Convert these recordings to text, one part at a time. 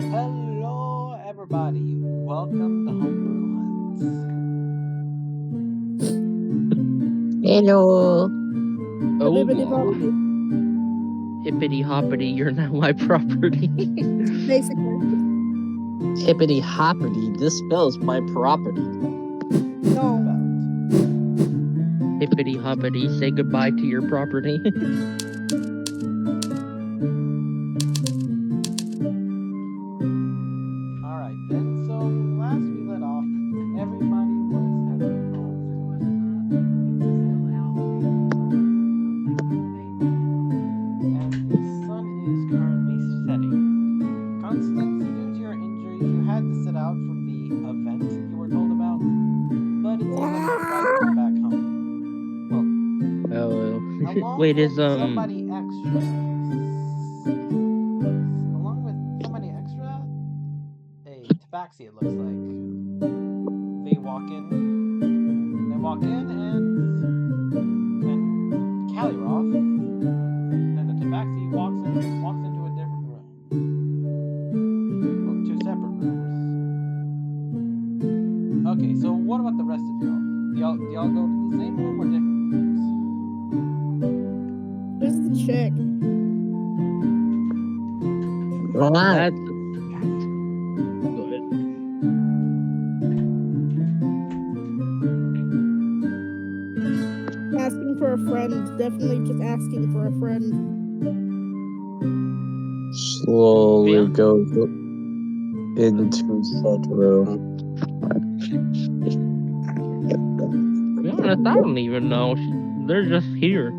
Hello, everybody. Welcome to Homebrew Hunts. Hello. Oh, Bibbidi-bobbidi. hippity hoppity, you're not my property. Basically. Hippity hoppity, this spells my property. No. Hippity hoppity, say goodbye to your property. Alright then, so last we let off, everybody was having and the sun is currently setting. Constance, due to your injuries, you had to sit out from the event you were told about, but it seems like you're glad to come back home. Well, along Wait, with somebody extra. Along with somebody extra, a tabaxi it looks like. They walk in and Caliroth and the tabaxi walks into a different room. Well, two separate rooms. Okay, so what about the rest of y'all? Do y'all go to the same room or different rooms? Who's the chick? That's good. Asking for a friend. Definitely just asking for a friend. Slowly go into said room. To be honest, I don't even know. They're just here.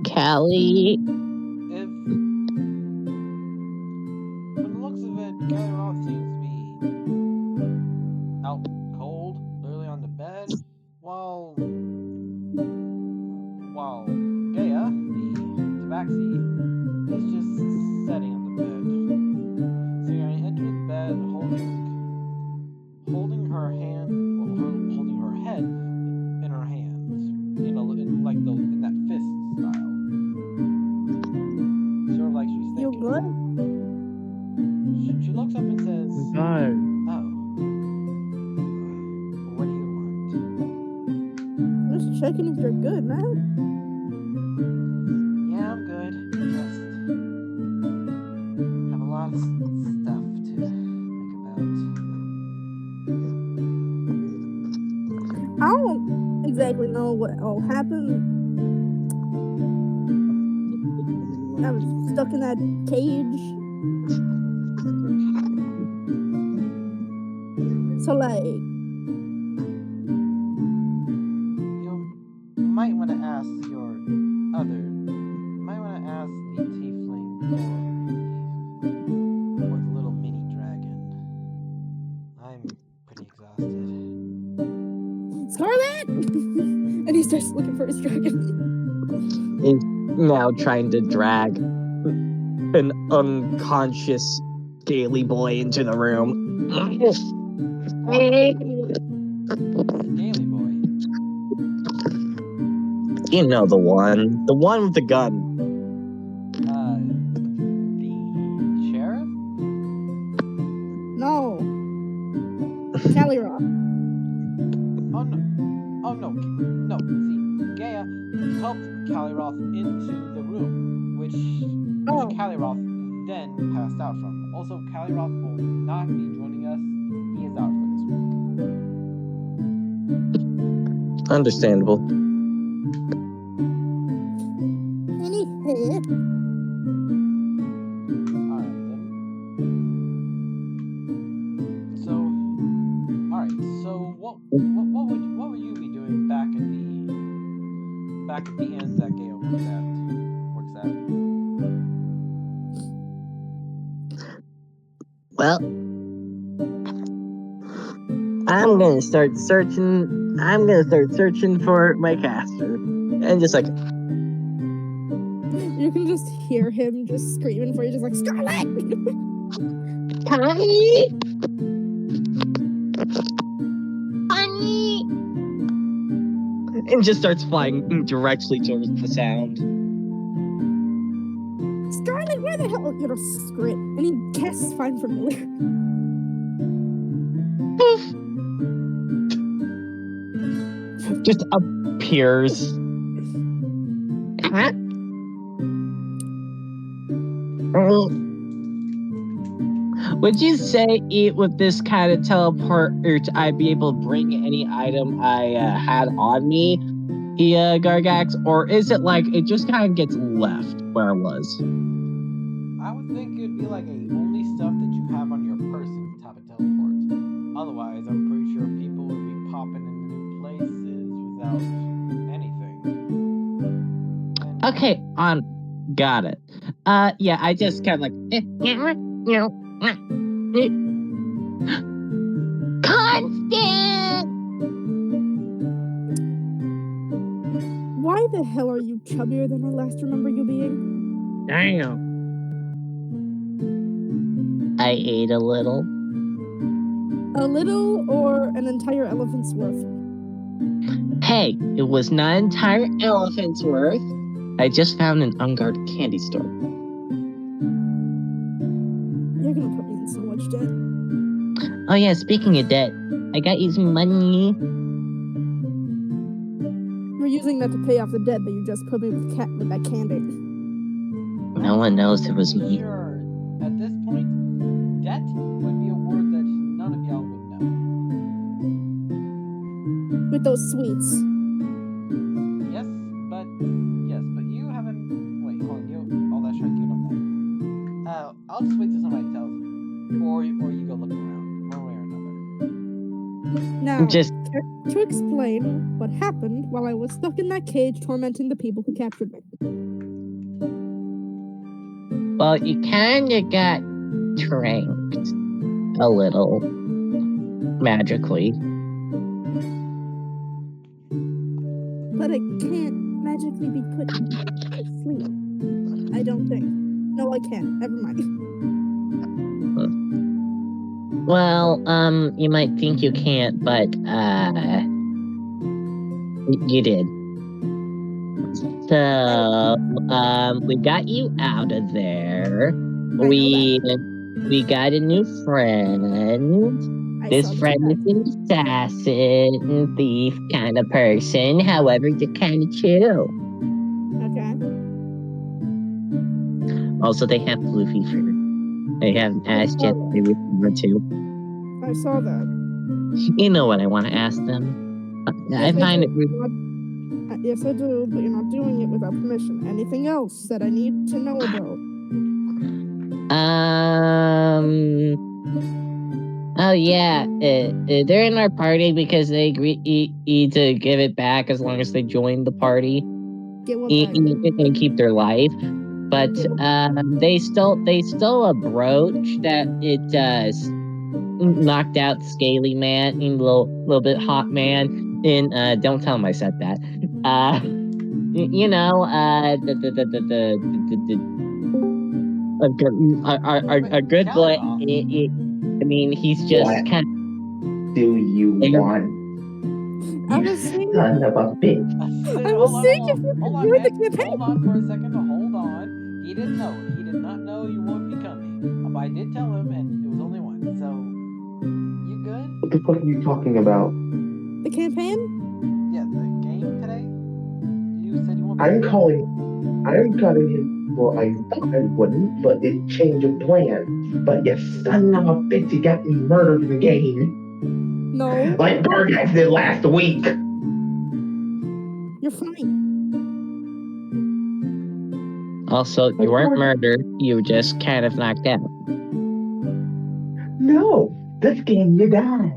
Callie. From the looks of it, Caliroth seems to be out cold, literally on the bed, while Gaia, the tabaxi, is just sitting on the bed. So you enter the bed holding her hand, holding her head in her hands, in that fist style. Sort of like she's thinking. You good? She looks up and says, God. "Oh, what do you want?" Just checking if you're good, man. Yeah, I'm good. Just have a lot of stuff to think about. I don't exactly know what all happened. I was stuck in that cage. So, like, You might want to ask the tiefling or the little mini dragon. I'm pretty exhausted. Scarlet! And he starts looking for his dragon. He's now trying to drag an unconscious scaly boy into the room. Scaly boy. You know the one with the gun. The sheriff? No. Caliroth. Oh no. See, Gaia helped Caliroth into the room, which Caliroth then passed out from. Also, Caliroth will not be joining us. He is out for this week. Understandable. Alright then. So what would you be doing back at the end that Gaia works at? Well, I'm gonna start searching for my caster. And just like, You can just hear him just screaming for you, just like, Scarlet! Honey! and just starts flying directly towards the sound. Scarlet, where the hell? You know, screw it. And he casts Find Familiar. Poof. Just appears. Would you say with this kind of teleport, I'd be able to bring any item I had on me, Gargax, or is it like it just kind of gets left where it was? I would think it'd be like only stuff that you have on your person type of teleport. Otherwise, I'm pretty sure people would be popping into new places without anything. Okay, got it. Yeah, I just kind of like, Constant! Why the hell are you chubbier than I last remember you being? Damn. I ate a little. A little or an entire elephant's worth? Hey, it was not an entire elephant's worth. I just found an unguarded candy store. You're gonna put me in so much debt. Oh yeah, speaking of debt, I got you some money. We're using that to pay off the debt that you just put me with that candy. No one knows it was I'm me. sure at this point, debt would be a word that none of y'all would know. With those sweets. Yes, but you haven't. Wait, hold on. All that shit you don't know. I'll just wait till somebody tells you, or you go look around, one way or another. Now, Just to explain what happened while I was stuck in that cage tormenting the people who captured me. well, you kinda got tranked a little magically. But I can't magically be put to sleep. I don't think. No, I can't. Never mind. Well, you might think you can't, but you did. So, we got you out of there. We got a new friend. This friend is an assassin, thief kind of person. However, you're kind of chill. Okay. Also, they have floofy fur. They haven't asked yet. Maybe want to. I saw that. You know what I want to ask them. I find it. Yes, I do, but you're not doing it without permission. Anything else that I need to know about? Oh yeah. They're in our party because they agreed to give it back as long as they join the party. Get what back? And keep their life. But they stole a brooch that it knocked out Scaly Man, little bit hot man. And don't tell him I said that. You know, a good boy. I mean, he's just kind of. Do you want? I was saying. Son of a bitch. I was saying if you could join the campaign. Hold on for a second. Hold on. He didn't know. He did not know you won't be coming. But I did tell him, and it was only one. So, you good? What the fuck are you talking about? The campaign? Yeah, the game today. You said you won't be. I'm calling him. Well, I thought I wouldn't, but it changed of plan. But you son of a bitch, you got me murdered in the game. No. Like Gargax did last week. You're fine. Also, you weren't murdered. You were just kind of knocked out. No, this game you die.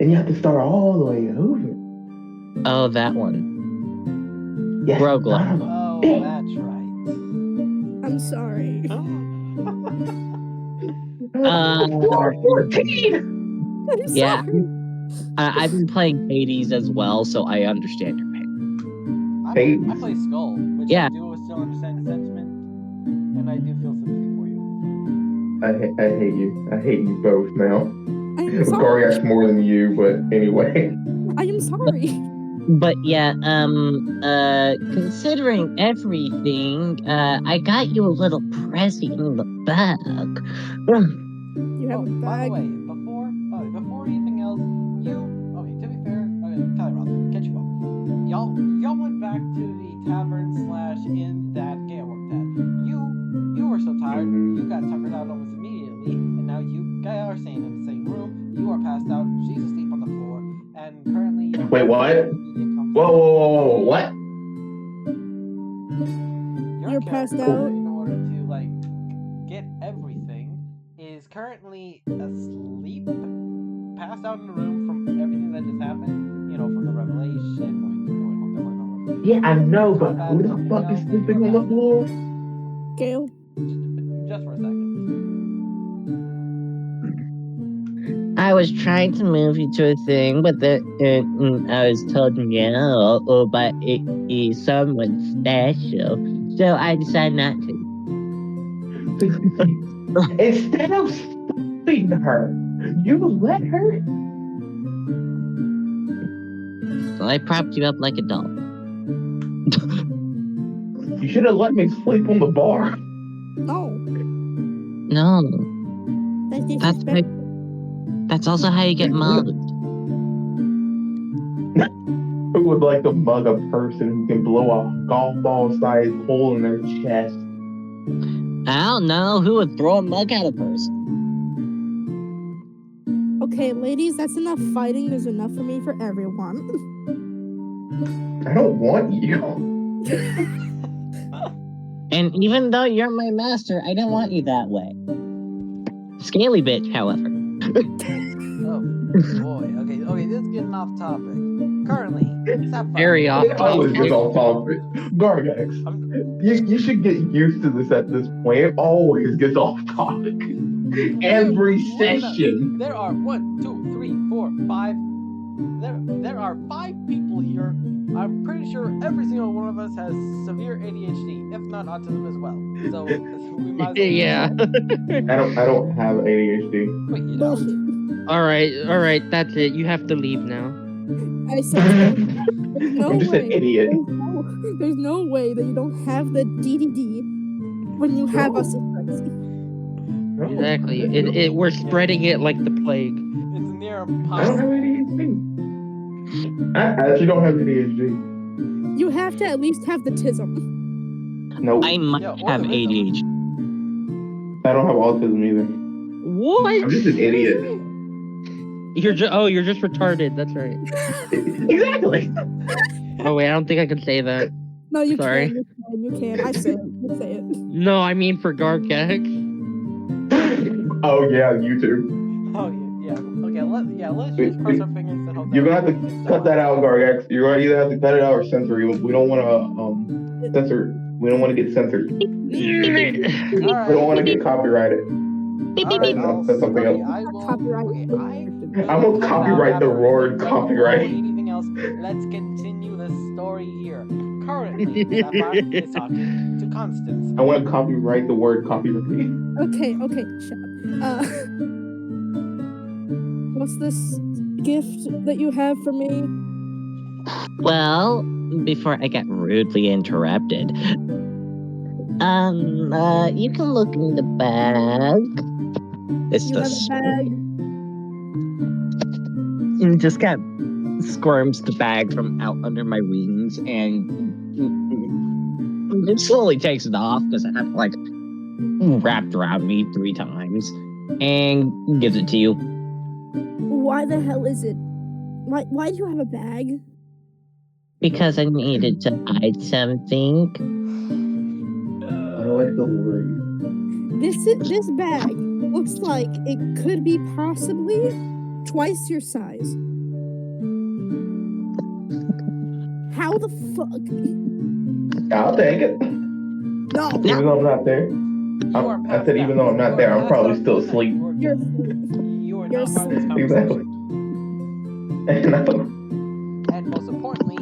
And you have to start all the way over. Oh, that one. Yes, Roguelike. Oh, that's right. I'm sorry. 14. I'm Yeah. sorry. I've been playing Hades as well, so I understand your pain. I play Skull, which I do still understand the sentiment, and I do feel sympathy for you. I hate you. I hate you both now. I'm sorry. Gargax more than you, but anyway. I am sorry. But yeah, considering everything, I got you a little present in the bag. You have a By the bag. way, before anything else, okay, to be fair, okay, Tyler, I'll catch you up. Y'all went back to the tavern/inn that Gale worked at. You were so tired, you got tuckered out almost immediately, and now you guys are staying in the same room. You are passed out. She's asleep on the floor, and currently. Wait, what? Whoa, what? You're passed character, out? in order to get everything, is currently asleep, passed out in the room from everything that just happened. From the revelation. Yeah, I know, but who the fuck is sleeping on the floor? Gale? Just for a second. I was trying to move you to a thing, but I was told no, by someone special, so I decided not to. Instead of stopping her, you let her. So I propped you up like a doll. You should have let me sleep on the bar. No. No. That's disrespectful. That's also how you get mugged. Who would like to mug a person who can blow a golf ball-sized hole in their chest? I don't know. Who would throw a mug at a person? Okay, ladies, that's enough fighting. There's enough for me for everyone. I don't want you. And even though you're my master, I don't want you that way. Scaly bitch, however. Oh boy. Okay, this is getting off topic. Currently, Sapphire. Very off It always gets off topic. Gargax, you should get used to this at this point. It always gets off topic. Every session. There are 1, 2, 3, 4, 5. There are 5 people here. I'm pretty sure every single one of us has severe ADHD, if not autism as well. So we might as well. Yeah. I don't have ADHD. Wait, you Bullshit. don't? All right. That's it. You have to leave now. I said there's no I'm just way. an idiot. There's no way that you don't have the DDD when you have us as friends. Exactly. We're spreading it like the plague. It's near I don't impossible. have ADHD. I actually don't have ADHD. You have to at least have the tism. Nope. I might have ADHD. I don't have autism either. What? I'm just an idiot. You're just retarded. That's right. Exactly. Oh wait, I don't think I can say that. No, you Sorry. can. You can. I say it. You say it. No, I mean for Gargax. Oh yeah, you too. Oh yeah. Okay, let's just cross our fingers and hope. You're gonna have to cut that out, Gargax. You're gonna either have to cut it out or censor it. We don't want to censor. We don't want to get censored. We don't want to get copyrighted. Alright, No, that's something else. Copyright. I will copyright the word copyright. Anything else? Let's continue the story here. Currently, Sapphire is talking to Constance. I want to copyright the word copyright. Okay, shut up. What's this gift that you have for me? Well, before I get rudely interrupted, you can look in the bag. It's You the have a bag. and just kind of squirms the bag from out under my wings and it slowly takes it off because I have wrapped around me 3 times and gives it to you. Why the hell is it? Why do you have a bag? Because I needed to hide something. I like the word. This bag looks like it could be possibly twice your size. How the fuck? I'll take it. No. Even though I'm not there. I said even though I'm not there, I'm probably still asleep. You're not part of this Exactly. conversation. And most importantly,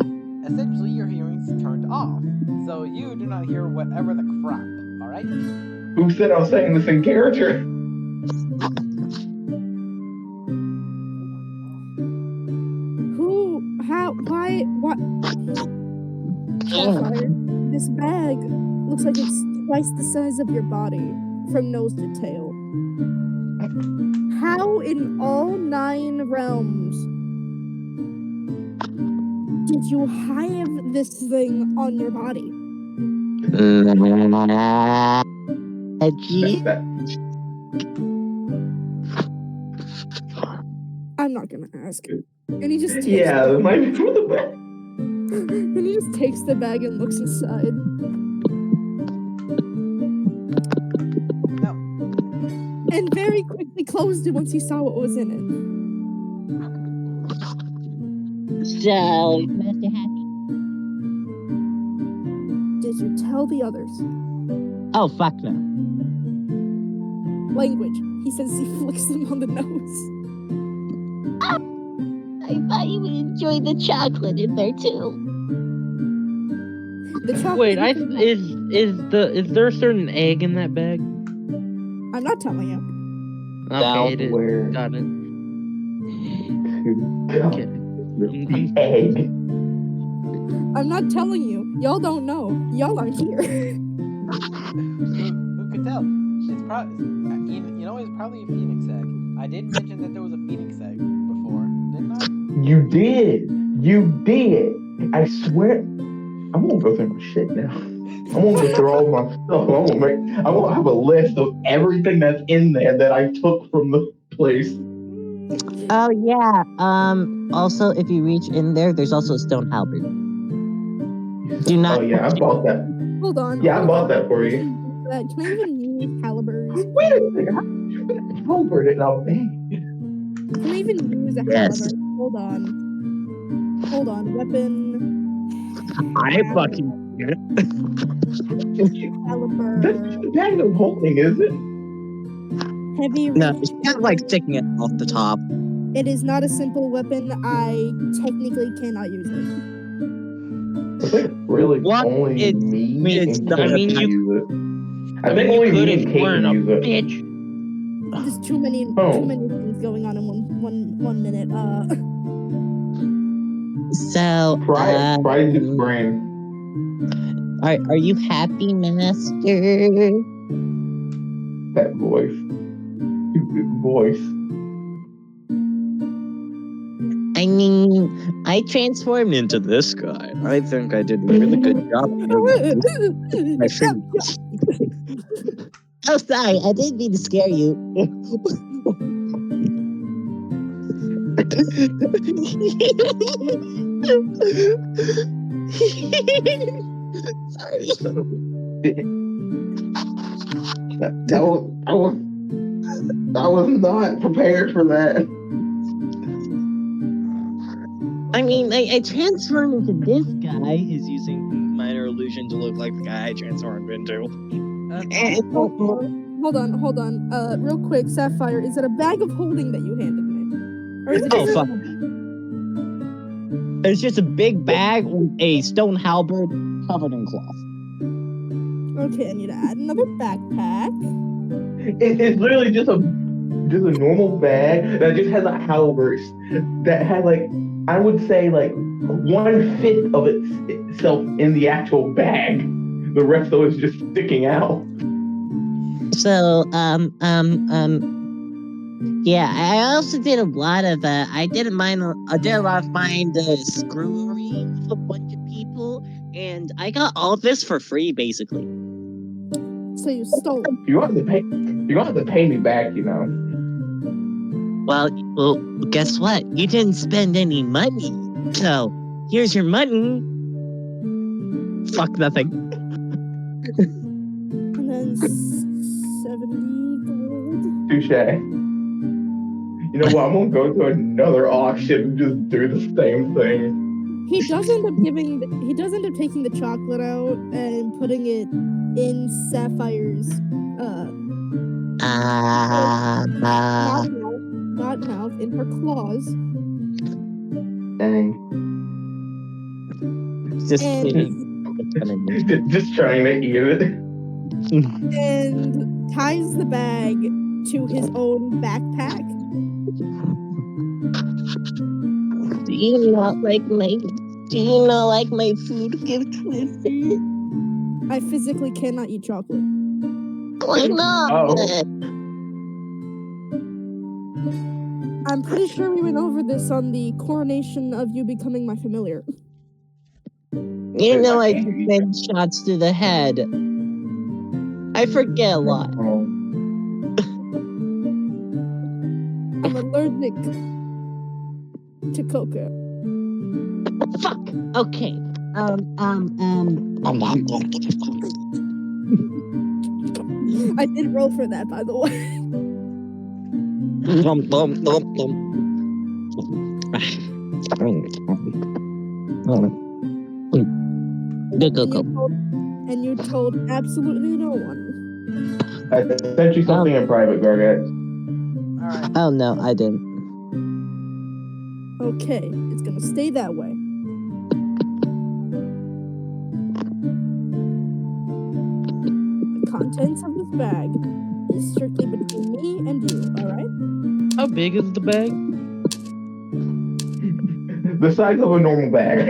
essentially your hearing's turned off. So you do not hear whatever the crap, alright? Who said I was saying this in character? Why What? Sapphire, this bag looks like it's twice the size of your body, from nose to tail. How in all 9 realms did you have this thing on your body? That- I'm not gonna ask. And he just takes yeah, that might be for the best. and he just takes the bag and looks inside. No. And very quickly closed it once he saw what was in it. So, Mr. Happy. Did you tell the others? Oh, fuck no. Language. He says he flicks them on the nose. I thought you would enjoy the chocolate in there too. The chocolate. Wait, you can is there a certain egg in that bag? I'm not telling you. Okay, it is. Where Got it. to Okay. the egg. I'm not telling you. Y'all don't know. Y'all aren't here. Who could tell? It's probably, you know, it's probably a phoenix egg. I did mention that there was a phoenix egg before, didn't I? You did. You did. I swear. I'm gonna go through my shit now. I'm gonna go through all my stuff. I'm gonna have a list of everything that's in there that I took from the place. Oh yeah. Also, if you reach in there, there's also a stone halberd. Do not. Oh yeah, I bought that. Hold on. Yeah, I bought that for you. Can I even use calibers? Wait a second. How halberd it out, man? Can I even use a Yes. caliber? Hold on. Weapon. I fucking. Caliber. That's just a bag of holding, is it? Heavy No, reach. it's kind of like sticking it off the top. It is not a simple weapon. I technically cannot use it. I think really What? only It's- me it's and not Kate a can bag. use it. I think you only could me if and you Kate weren't can a use it. bitch. There's too many things going on in one minute. So, Fry his brain. are you happy, Master? That voice. Stupid voice. I mean, I transformed into this guy. I think I did a really good job. My fingers. Oh, sorry, I didn't mean to scare you. Sorry. I was not prepared for that. I mean, I transformed into this guy. Is using minor illusion to look like the guy I transformed into. Hold on. Real quick, Sapphire, is it a bag of holding that you handed me? Or is it Oh, just fuck. It's just a big bag with a stone halberd covered in cloth. Okay, I need to add another backpack. It's literally just a normal bag that just has a halberd that had I would say 1/5 of itself in the actual bag. The rest of it's just sticking out. So, yeah, I also did a lot of, I did a lot of mind screwery with a bunch of people, and I got all of this for free, basically. So you stole it. You're gonna have to pay me back, you know. Well, guess what? You didn't spend any money, so here's your money. Fuck nothing. And then 70 gold. Touche. You know what? I'm gonna go to another auction and just do the same thing. He does end up taking the chocolate out and putting it in Sapphire's not mouth, in her claws. Dang. Just Just trying to eat it. And ties the bag to his own backpack. Do you not like my Do you not like my food gift with it? I physically cannot eat chocolate. Why not? Oh. I'm pretty sure we went over this on the coronation of you becoming my familiar. You know I took many shots to the head. I forget a lot. I'm allergic to cocoa. Fuck. Okay. I did roll for that, by the way. Go. And you told absolutely no one. I sent you something in private, Gargat. Alright. Oh no, I didn't. Okay, it's gonna stay that way. The contents of this bag is strictly between me and you, alright? How big is the bag? The size of a normal bag.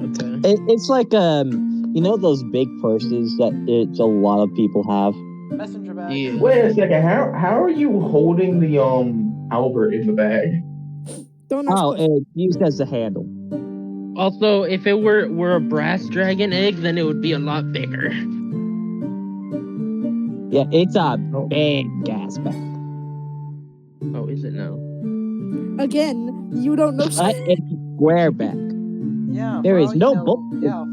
Okay. It's like you know those big purses that a lot of people have. Messenger bag. Yeah. Wait a second. How are you holding the Albert in the bag? Don't ask Oh, questions. it's used as a handle. Also, if it were a brass dragon egg, then it would be a lot bigger. Yeah, it's a big gas bag. Oh, is it now? Again, you don't know But shit. it's a square bag. Yeah, There for is all you no know, bullshit. yeah,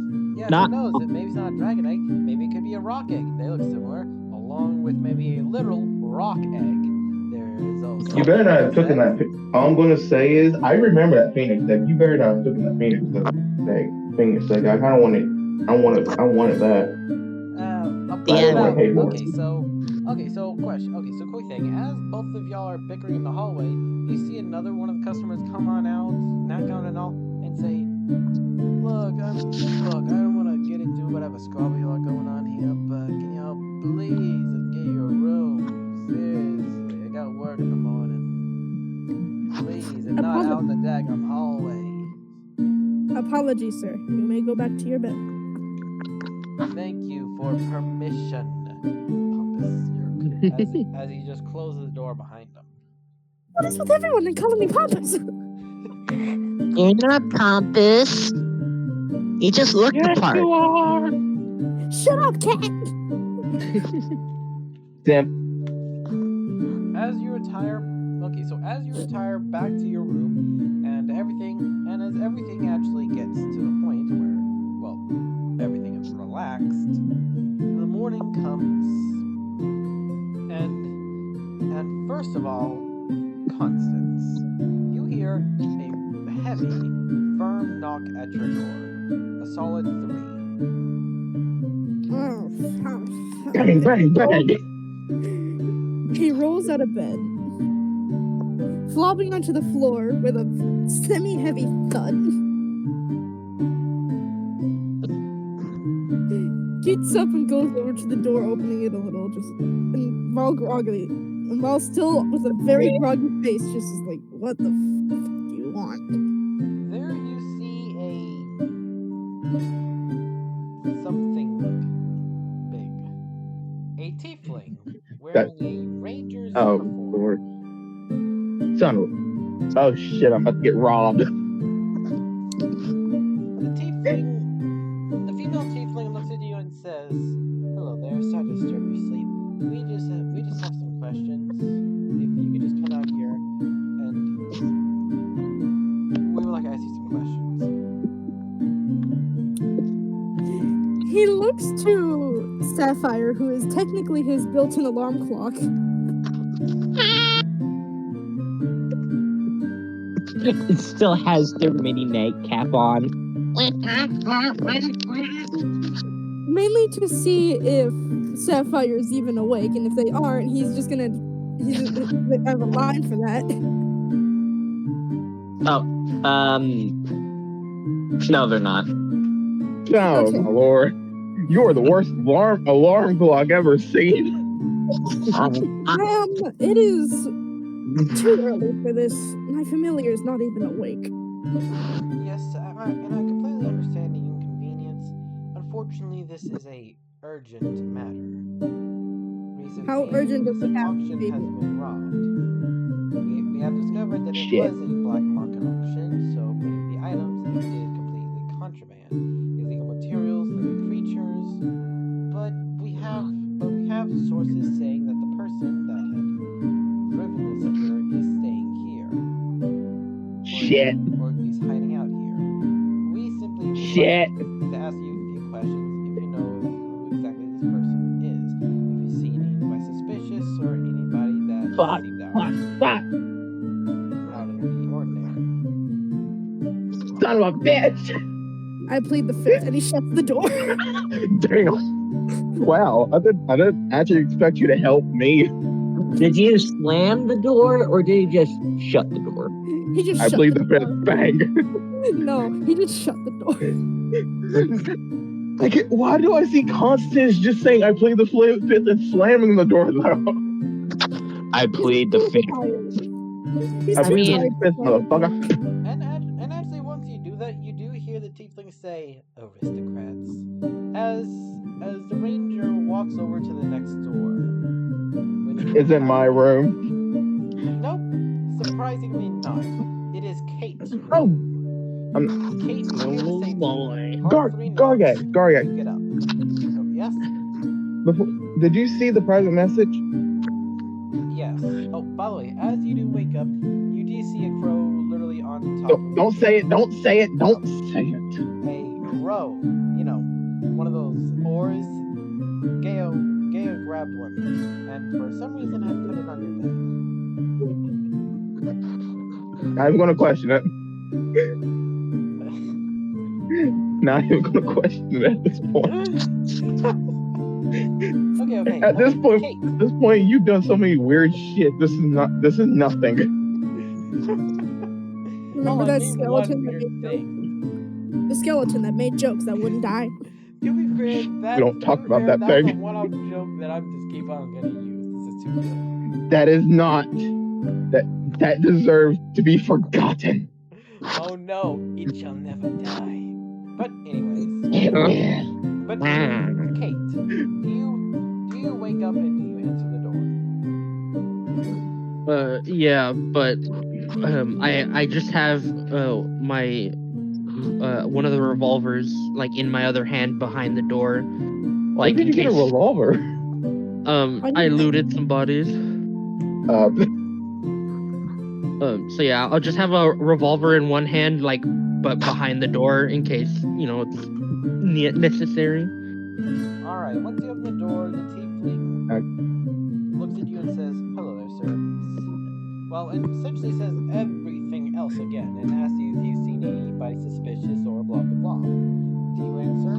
Not- who knows? Maybe it's not a dragon egg. Maybe it could be a rock egg. They look similar, along with maybe a literal rock egg. There is also. You better not have taken that. All I'm gonna say is, I remember that Phoenix egg. You better not have taken that Phoenix egg. Phoenix egg. I kind of wanted. I wanted that. Yeah. Okay, so question. Okay, so quick thing. As both of y'all are bickering in the hallway, you see another one of the customers come on out, knock on and all, and say, Look, I don't want to get into whatever squabble you are going on here, but can y'all please get your room? Seriously, I got work in the morning. Please, and not out in the daggum hallway. Apologies, sir. You may go back to your bed. Thank you for permission, Pompous. As he just closes the door behind him. What is with everyone and calling me Pompous? You're not pompous. You just look the part. You are. Shut up, cat! Damn. As you retire back to your room, and as everything actually gets to the point where, well, everything is relaxed, the morning comes, and first of all, Constance, you hear a heavy, firm knock at your door, a solid 3. Bang. He rolls out of bed, flopping onto the floor with a semi-heavy thud. Gets up and goes over to the door, opening it a little, and while still with a very groggy face, just is like, what the fuck do you want? There you see something big. A tiefling wearing a ranger's uniform. Lord. Son of. Oh shit! I'm about to get robbed. The female tiefling looks at you and says, "Hello there, sorry to disturb your sleep. We just have some questions. If you could just come out here, and we would like to ask you some questions." He looks to Sapphire, who is technically his built-in alarm clock. It still has their mini nightcap on. Mainly to see if Sapphire's even awake, and if they aren't, he's I have a line for that. Oh, no, they're not. Oh Okay. my lord! You're the worst alarm clock ever seen. It is too early for this. My familiar is not even awake. Yes, and I completely understand the inconvenience. Unfortunately, this is a urgent matter. Recently, How urgent does this it have to auction be? has been robbed. We have discovered that it Shit. was a black market auction, so many of the items is completely contraband, illegal materials, living creatures. But we have sources saying that the person that had driven this here is staying here, Shit. or at least hiding out here. We simply would Shit. like to ask you a few questions if you know who exactly this person is. If you've seen anybody suspicious or anybody that Fuck. seemed out Fuck. of Fuck. the ordinary. Son of a bitch. I plead the fifth, and he shuts the door. Damn. Wow. I didn't actually expect you to help me. Did you slam the door or did you just shut the door? He just I shut plead the the fifth. door. Bang. No, he just shut the door. Like, why do I see Constance just saying I plead the fifth and slamming the door though? I plead the fifth. He's I too plead tired the fifth, to play. motherfucker. And actually, once you do that, you do hear the tiefling say, "Aristocrats," as the ranger walks over to the next door. Which It's in my room. Nope, surprisingly not. It is Kate's room. Oh, Kate, you hear the same thing. Gargay. You get up. Oh, yes? Did you see the private message? Yes. Oh, by the way, as you do wake up, you do see a crow literally on top of Don't say it. Don't say it. Don't say it. a crow. You know, one of those oars. Geo grabbed one, and for some reason had put it on your bed. I'm gonna question it. Not even gonna question it at this point. Okay. At this point, Kate. you've done so many weird shit. This is nothing. Remember that name skeleton one that weird made thing. jokes? The skeleton that made jokes that wouldn't die. To be fair, We don't talk about that was thing. a one-off joke that I'm just keep on gonna use. This is too good. That is not. That deserves to be forgotten. Oh no, it shall never die. But anyways, It will. but Kate, do you wake up and do you answer the door? Yeah, but I just have my one of the revolvers like in my other hand behind the door. Why Like did you in get a case revolver? I looted some bodies. So yeah, I'll just have a revolver in one hand, like, but behind the door in case it's necessary. All right. Once you open the door, the tiefling looks at you and says, "Hello there, sir." Well, and essentially says everything else again, and asks you if you've seen anybody suspicious or blah blah blah. Do you answer?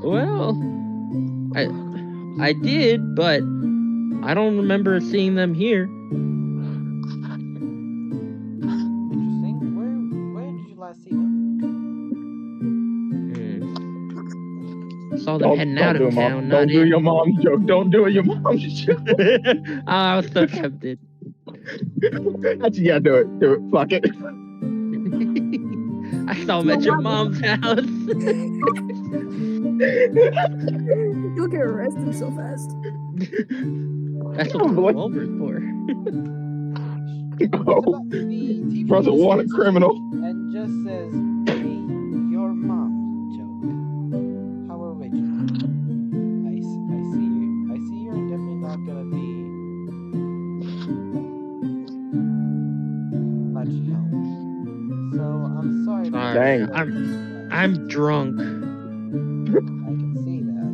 Well, I did, but I don't remember seeing them here. Interesting. Where did you last see them? Saw them heading out of town. Don't do your mom's joke. Don't do it your mom's joke. I was so tempted. Actually, yeah, do it. Fuck it. I saw them at your mom's house. You'll get arrested so fast. That's what the revolver's for. Oh, bro's a wanted criminal. And just says, "Hey, your mom's joke. How original. I see you're definitely not gonna be much help. So I'm sorry. Dang. I'm drunk. I can see that.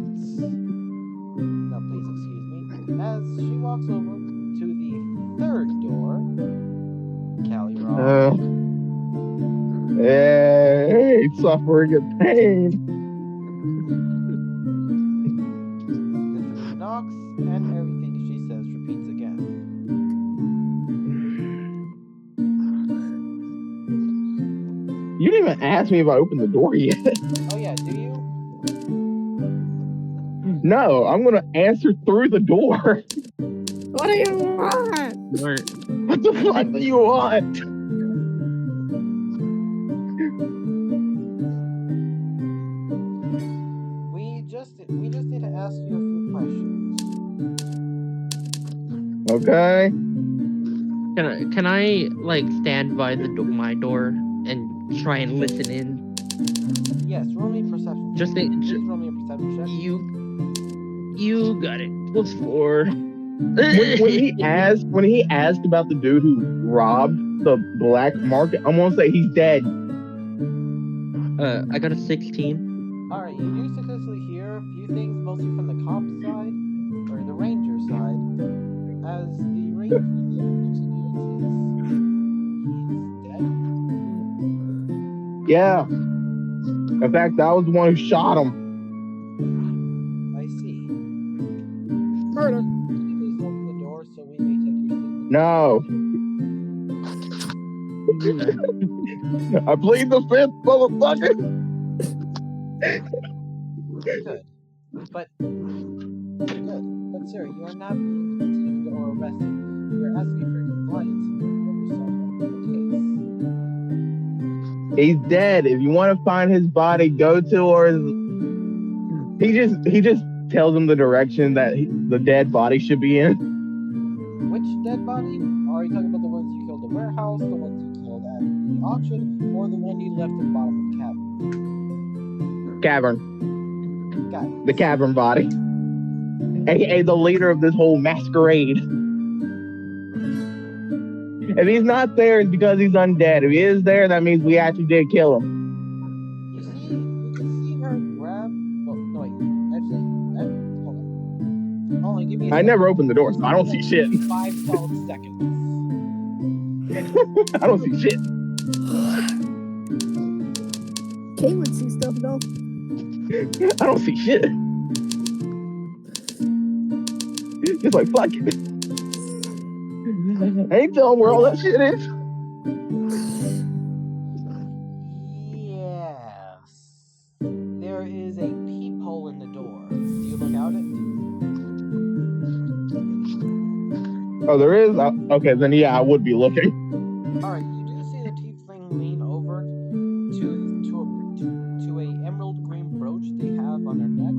Now please excuse me. As she walks over to the third door, Callie Ross. Hey, suffering and pain. Tiffany knocks, and everything she says repeats again. You didn't even ask me if I opened the door yet. Oh yeah, do you? No, I'm gonna answer through the door. What do you want? What the fuck do you want? we just need to ask you a few questions. Okay. Can I like stand by my door and try and listen in? Yes, roll me a perception check. Just think, Please roll me a perception check. you got it. +4. When he asked about the dude who robbed the black market, I'm gonna say he's dead. I got a 16. Alright, you do successfully hear a few things, mostly from the cop side, or the ranger side, as the ranger he's dead. Yeah. In fact, I was the one who shot him. I see. Murder. Can you please open the door so we may take your statement? No. I plead the fifth, motherfucker. Good. But sir, you are not being detained or arrested. We are asking for your compliance and oversight of the case. He's dead. If you want to find his body, go to or he just tells him the direction that the dead body should be in. Which dead body? Are you talking about the ones you killed at the warehouse, the ones you killed at the auction, or the one you left at the bottom of the cavern? Cavern. Got it. The cavern body. AKA the leader of this whole masquerade. If he's not there, it's because he's undead. If he is there, that means we actually did kill him. You can see her grab. Well, no wait. Actually, hold on. Hold on, give me a I second. never opened the door, so I don't see shit. 5 solid seconds. I don't see shit. Caitlin sees stuff though. I don't see shit. Just like, fuck it. I ain't telling where all that shit is. Yes. There is a peephole in the door. Do you look out it? Oh, there is? Okay, then yeah, I would be looking. Alright, you do see the tiefling lean over to a emerald green brooch they have on their neck.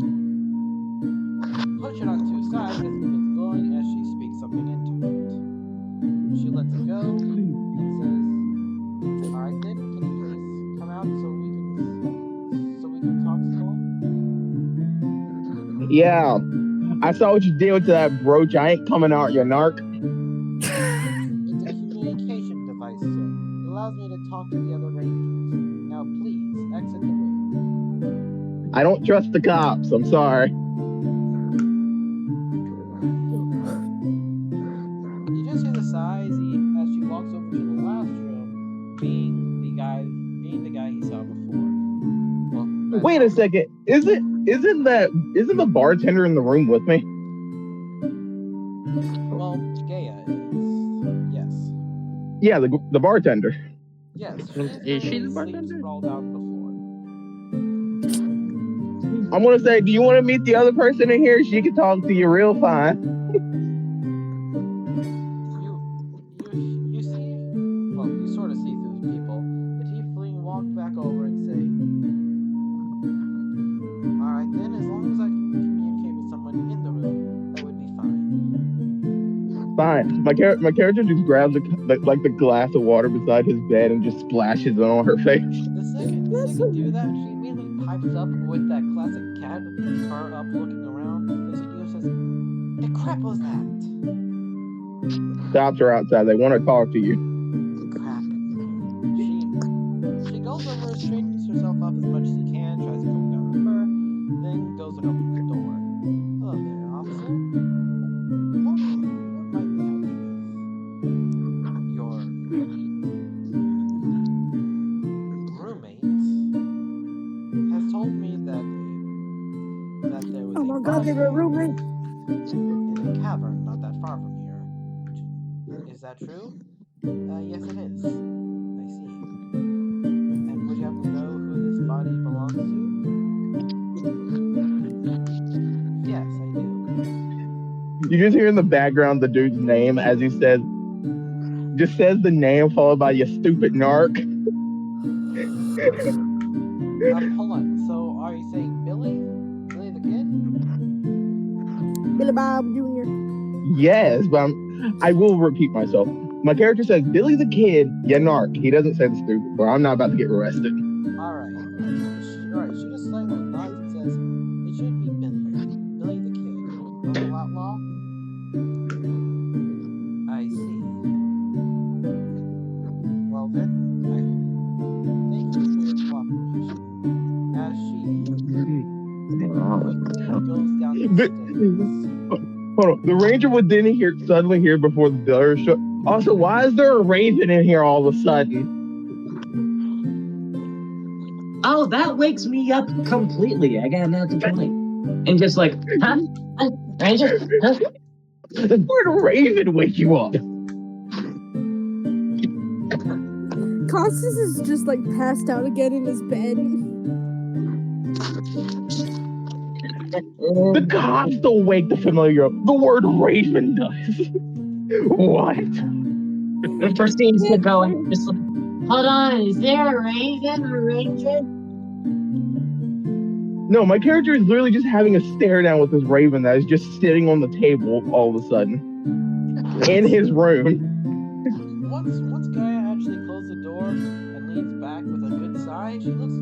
Push it on 2 sides as it begins glowing as she speaks something into it. She lets it go and says, "Alright then, can you please come out so we can talk some more?" Yeah. I saw what you did with that brooch. I ain't coming out, you narc. It's a communication device, sir. It allows me to talk to the other rangers. Now please, exit the room. I don't trust the cops. I'm sorry. You just hear the sigh as she walks over to the last room, being the guy he saw before. Well, Wait a second. Isn't the bartender in the room with me? Well, Gaia is. Yes. Yeah, the bartender. Yes. Is she the sleep bartender? sprawled out before. I'm gonna say, do you want to meet the other person in here? She can talk to you real fine. You see, well, you sort of see through the people. The tiefling walked back over and say, "Alright then, as long as I can communicate with someone in the room, that would be fine." Fine. My character just grabs the glass of water beside his bed and just splashes it on her face. The second you do that, she immediately pipes up with that classic cat, her up looking around, and she says, "The crap was that?" Cops are outside. They want to talk to you. Crap. She goes over, straightens herself up as much as she can, tries to comb down her fur, then goes and opens the door. "Hello there, officer. What might we help you with? Your roommate has told me that there was Oh my a god, body they were roommates. in a cavern not that far from here. Is that true?" Yes it is. I see. And would you happen to know who this body belongs to?" "Yes, I do." You just hear in the background the dude's name as he says the name followed by "you stupid narc." Hold on. So are you saying Billy? Billy the Kid? Billy Bob Jr. Yes, but I will repeat myself. My character says Billy the Kid, you narc. He doesn't say the stupid, but I'm not about to get arrested. Alright. Alright, she just slightly nods and says, it should be Billy. Billy the Kid. Local outlaw? I see. Well then, thank you for your cooperation. As she quickly goes down the stairs. Hold on. The ranger would then suddenly hear before the door shut. Also, why is there a raven in here all of a sudden? Oh, that wakes me up completely. I got another point. And just like, huh? Ranger? Huh? Where'd a raven wake you up? Constance is just like passed out again in his bed. The cops don't wake the familiar up. The word raven does. What? And proceeds to go and just like, hold on, is there a raven or ranger? No, my character is literally just having a stare down with this raven that is just sitting on the table all of a sudden in his room. Once Gaia actually closed the door and leans back with a good sigh, she looks at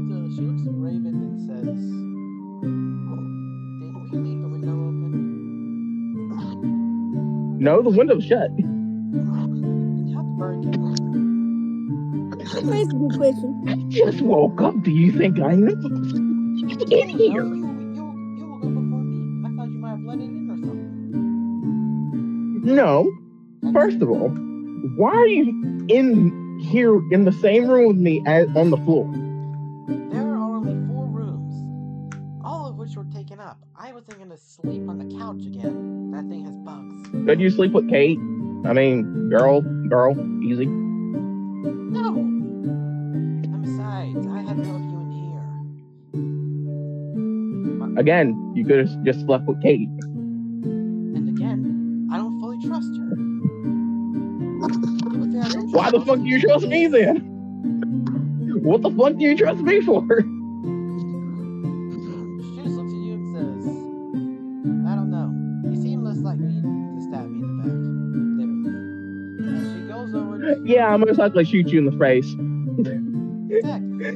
Raven and says, "Did we leave the window open?" No, the window's shut. And how the bird came in? That's a good question. I just woke up. Do you think I know? In here. You woke up before me. I thought you might have let it in or something. No. First of all, why are you in here in the same room with me as on the floor? There are only 4 rooms, all of which were taken up. I was thinking to sleep on the couch again. That thing has bugs. Could you sleep with Kate? I mean, girl, easy. No. And besides, I had no of you in here. Again, you could have just slept with Kate. And again, I don't fully trust her. Why the fuck do you trust me then? What the fuck do you trust me for? She just looks at you and says, I don't know. You seem less likely to stab me in the back. Literally. And she goes over to... Yeah, I'm most likely to shoot you in the face. Exactly.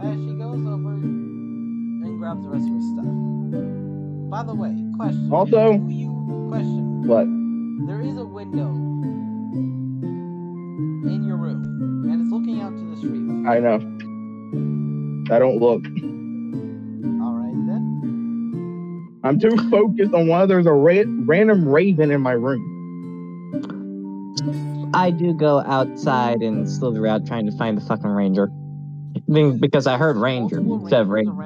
As she goes over and grabs the rest of her stuff. By the way, question. Also... Question. What? There is a window in your room, and it's looking out to the streetlight. I know. I don't look. Alright then. I'm too focused on why there's a random raven in my room. I do go outside and slither out trying to find the fucking ranger. Because I heard ranger instead of raven.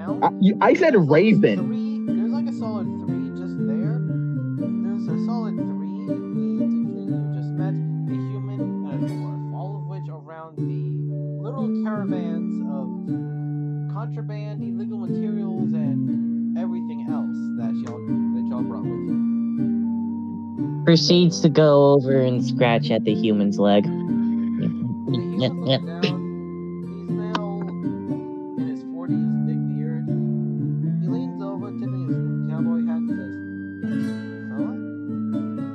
I said raven. There's like a solid 3 just there. There's a solid 3 you just met, a human and a dwarf, all of which are around the little caravans of contraband, illegal materials, and everything else that y'all brought with you. Proceeds to go over and scratch at the human's leg. The human looks down. He's male in his 40s, big beard. He leans over, tipping his cowboy hat and says, "Fella,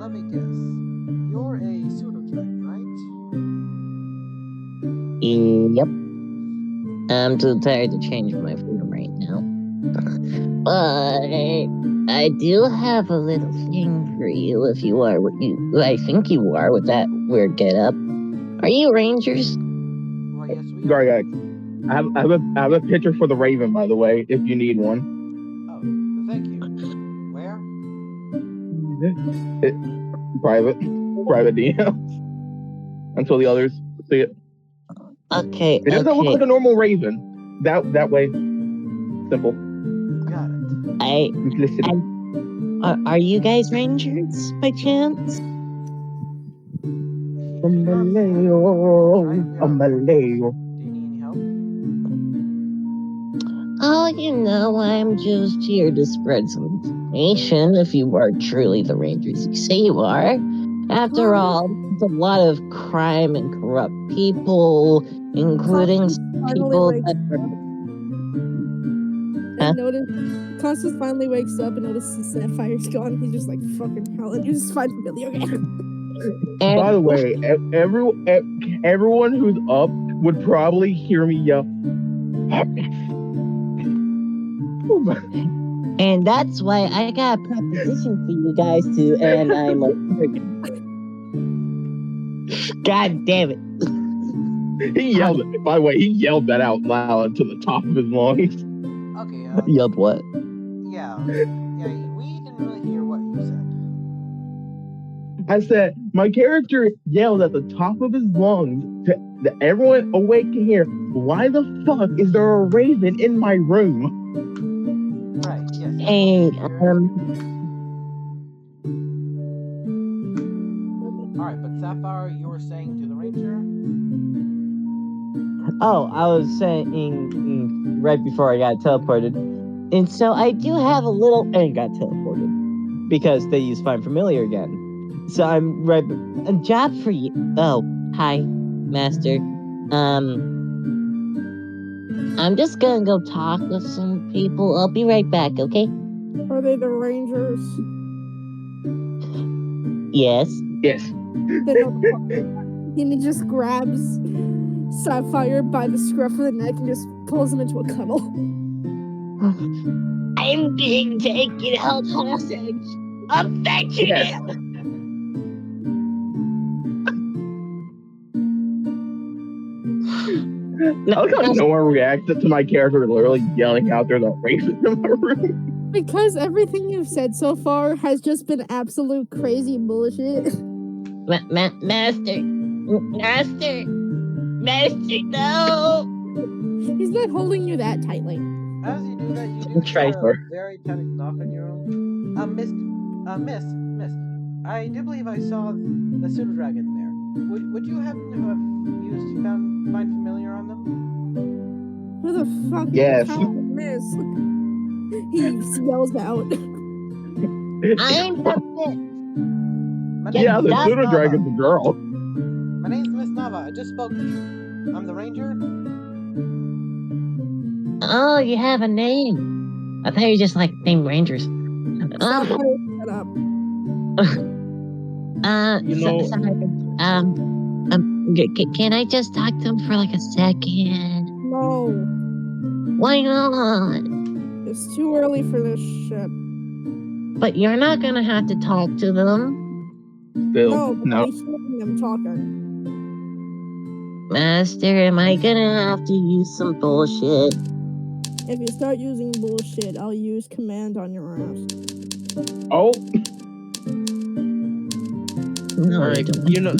let me guess. You're a pseudo-drag, right?" Yep. I'm too tired to change my form right now. But I do have a little thing for you if you are what I think you are with that weird getup. Are you rangers? Well, yes, we are. Sorry, I have a picture for the raven, by the way, if you need one. Oh, thank you. Where? Private DM. Until the others see it. Okay, It doesn't look like a normal raven. That way. Simple. Got it. Simplicity. Are you guys rangers by chance? I'm a Leo. Do you need any help? Oh, I'm just here to spread some information if you are truly the rangers you say you are. After all, there's a lot of crime and corrupt people, including people that are... Huh? Constance finally wakes up and notices Sapphire's gone. He's just like, fucking hell, and you just find familiar again. By the way, everyone who's up would probably hear me yell. And that's why I got a proposition for you guys to, and I'm like, God damn it. He yelled it. By the way, he yelled that out loud to the top of his lungs. Okay, Yelled what? yeah, we didn't really hear what you said. I said, my character yelled at the top of his lungs to everyone awake can hear, why the fuck is there a raven in my room? Right, yes. Hey, Alright, but Sapphire, you were saying to the ranger? Oh, I was saying right before I got teleported. And so I do have a little, and got teleported because they use Find Familiar again. So I'm right, a job for you. Oh, hi, Master. I'm just gonna go talk with some people. I'll be right back, okay? Are they the Rangers? Yes. Yes. They know the fuck. And he just grabs Sapphire by the scruff of the neck and just pulls him into a cuddle. I'm being taken held hostage. Affectionate. Yes. I like how no one reacted to my character literally yelling out there's a raven in my room. Because everything you've said so far has just been absolute crazy bullshit. Master, no. He's not holding you that tightly. As you do that, you do Try hear for. a very tiny knock on your room. Miss, I do believe I saw the pseudo dragon there. Would you happen to have used Find Familiar on them? Who the fuck? Yes. How miss? He yells out. I'm the My Yeah, name's the Miss pseudo Nava. dragon's a girl. My name's Miss Nava. I just spoke to you. I'm the ranger. Oh, you have a name. I thought you were just like named Rangers. Sapphire, shut up. You know- Can I just talk to him for like a second? No. Why not? It's too early for this shit. But you're not gonna have to talk to them. Still, No, no. I'm hearing them talking. Master, am I gonna have to use some bullshit? If you start using bullshit, I'll use command on your ass. Oh, No, All right, you don't. you know.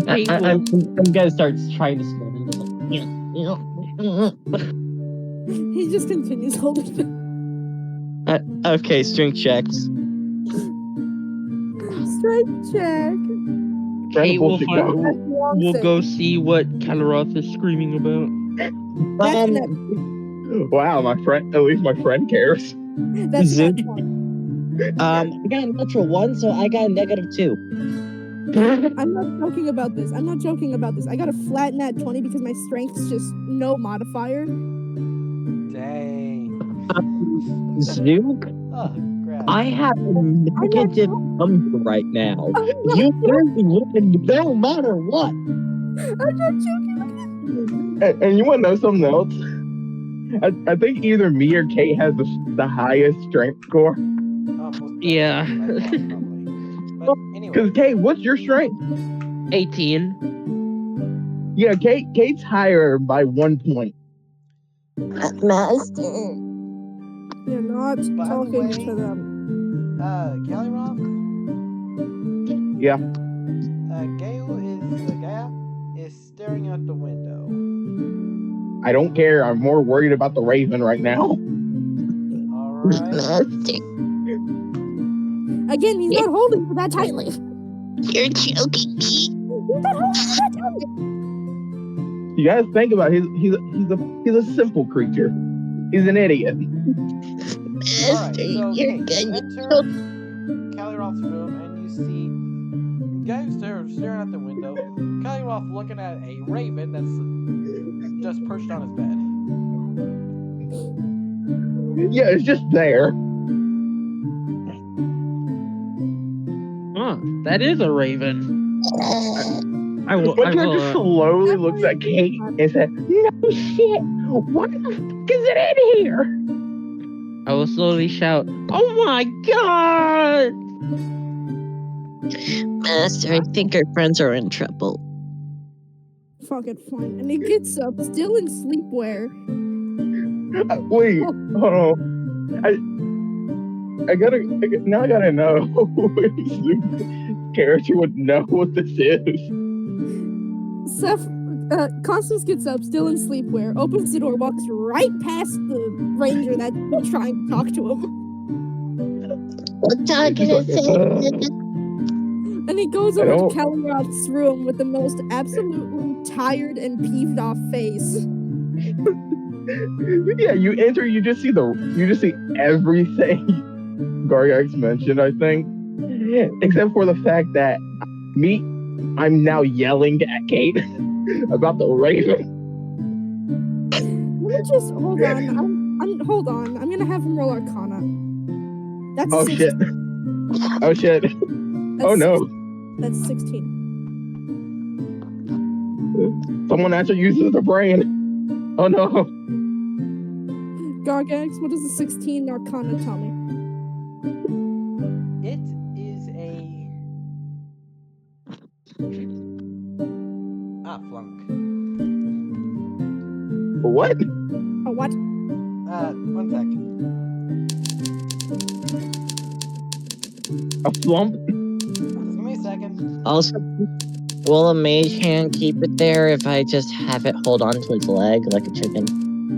Hey, I'm gonna start trying to slow him. He just continues holding them. Okay, strength checks. Strength check. trying Hey, to bullshit go. That's the wrong we'll thing. go see what Kalaroth is screaming about. That's net, Wow, my friend. At least my friend cares. that's Zoot. net 20. I got a natural 1, so I got a -2. I'm not joking about this. I got a flat net 20 because my strength's just no modifier. Dang. Zook, Oh, crap. I have a negative number right now. You win no matter what. I'm not joking. And you want to know something else? I think either me or Kate has the highest strength score. Most Yeah. definitely, by far, probably. But anyway, Because Kate, what's your strength? 18. Yeah, Kate's higher by 1 point. Master. You're not By the talking way- to them. Kaliroth, Yeah. Gaia is staring out the window. I don't care. I'm more worried about the raven right now. Alright. Master, Again, he's not holding you that tightly. you're choking me. He's not holding you that tightly. You guys think about it. He's a simple creature. He's an idiot. Alright, Master, so you're Kate, you gonna enter choke. Kaliroth's room and you see guy staring out the window. Kaliroth looking at a raven that's just perched on his bed. Yeah, it's just there. Huh, that is a raven. I will. But just slowly looks at Kate and said, "No shit. What the fuck is it in here?" I will slowly shout, "Oh my god!" Master, I think our friends are in trouble. Fuck it, fine. And he gets up, still in sleepwear. Wait, hold on. I gotta know whose character would know what this is. Constance gets up, still in sleepwear, opens the door, walks right past the ranger that's been trying to talk to him. I'm talking to Satan. And he goes over to Caliroth's room with the most absolutely tired and peeved off face. Yeah, you enter, you just see everything Gargax mentioned, I think. Except for the fact that I'm now yelling at Kate about the raven. Let me just hold on. Hold on. I'm gonna have him roll Arcana. That's Oh 16. shit. Oh shit. That's Oh no. That's 16. Someone actually uses the brain. Oh no. Gargax, what does the 16 Arcana tell me? It is a flunk. What? Oh, what? 1 second. A flump? Just give me a second. Also, will a mage hand keep it there if I just have it hold on to its leg like a chicken?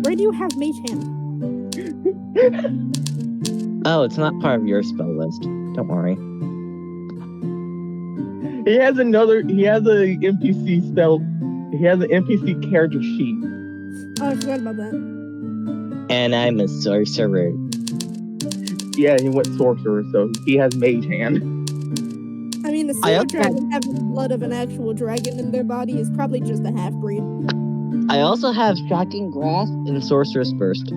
Where do you have Mage Hand? Oh, it's not part of your spell list. Don't worry. He has an NPC spell. He has an NPC character sheet. Oh, I forgot about that. And I'm a sorcerer. Yeah, he went sorcerer, so he has mage hand. I mean, the silver dragon having the blood of an actual dragon in their body is probably just a half-breed. I also have Shocking Grasp and Sorcerer's Burst.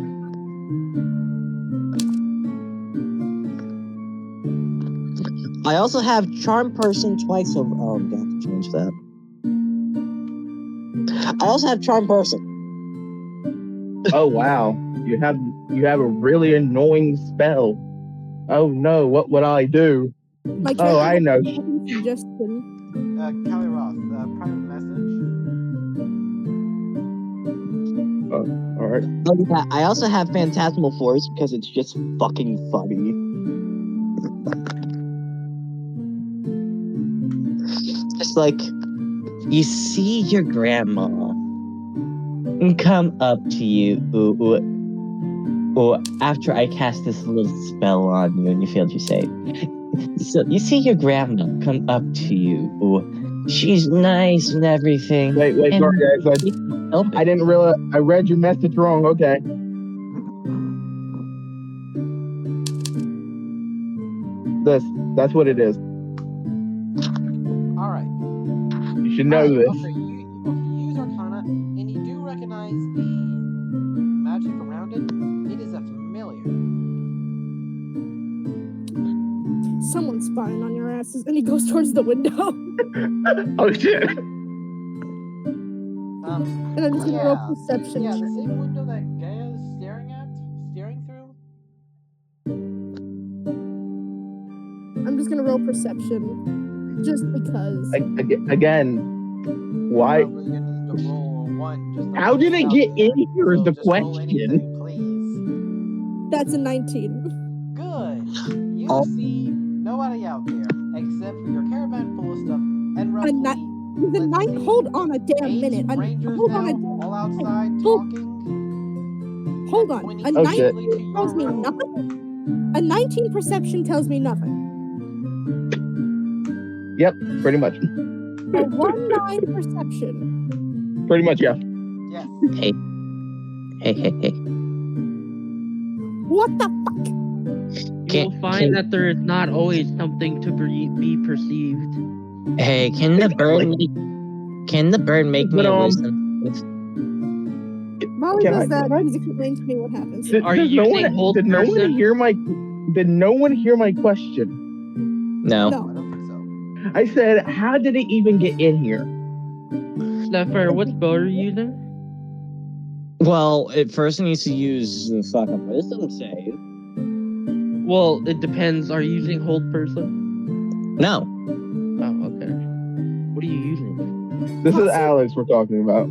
I also have Charm Person twice over. Oh, I'm gonna have to change that. I also have Charm Person. Oh wow, you have a really annoying spell. Oh no, what would I do? Oh, I know. Suggestion. Callie Roth, private message. All right. Oh yeah, I also have Phantasmal Force because it's just fucking funny. Just like, you see your grandma come up to you after I cast this little spell on you and you failed your save. So you see your grandma come up to you. She's nice and everything. Wait, and sorry guys. I didn't realize I read your message wrong. Okay. That's what it is. All right. You should know this. Okay, you use Arcana, and you do recognize the magic around it. It is a familiar. Someone's spying on your asses, and he goes towards the window. Oh shit. And I'm just gonna roll perception. Yeah, the same window that Gaia is staring through. I'm just gonna roll perception, just because. Again, why? Probably gonna need to roll a 1. Just How did it get in here is the just roll question. anything, please. That's a 19. Good. You see nobody out there except for your caravan full of stuff and roughly. Hold on a damn minute. Hold on. All outside talking. Hold on. A 19 tells me room. nothing. A 19 perception tells me nothing. Yep, pretty much. A 1-9 perception. Pretty much, yeah. Yes. Hey. What the fuck? You'll find that there is not always something to be perceived. Hey, can the bird make me a wisdom? While he Can does that, can I- please explain to me what happens. Are you using hold did no one person? hear my question? No. No. I don't think so. I said, how did it even get in here? Sapphire, what spell are you using? Well, it first needs to use the fucking wisdom save. Well, it depends. Are you using hold person? No. Oh, okay. What are you using? This is Constance- Alex we're talking about.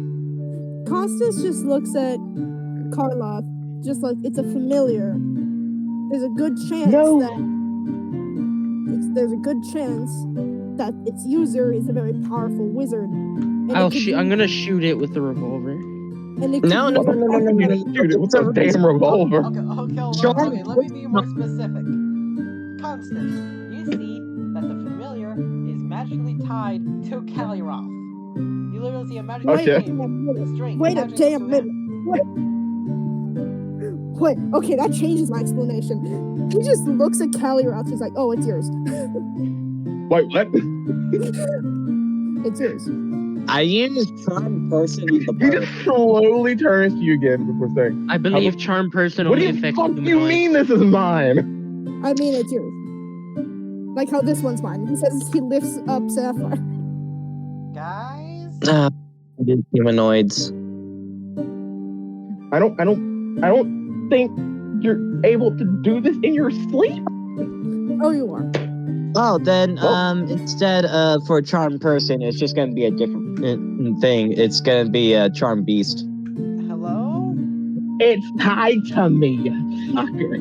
Constance just looks at Karloff, just like it's a familiar. There's a good chance No. that its user is a very powerful wizard. And I'm gonna shoot it with the revolver. And it No, no, could no, no, no, no, no, no. Shoot it with a damn revolver. Okay, hold Charm- on. Okay, let me be more specific. Constance, you see that the familiar is magically tied to Caliroth. You literally see a magical Okay. string. Wait a attaching damn to minute. him. Wait, okay, that changes my explanation. He just looks at Caliroth, he's like, oh, it's yours. Wait, what? It's yours. I used charm person on the He bird. just slowly turns to you again before saying, I believe charm person what do only you affects fuck you humanoids. mean this is mine? I mean, it's yours. Like how this one's mine. He says he lifts up Sapphire. Guys, Humanoids. I don't think you're able to do this in your sleep. Oh, you are. Oh, then Well- instead of for charm person, it's just gonna be a different thing. It's gonna be a charm beast. hello? It's tied to me, you sucker.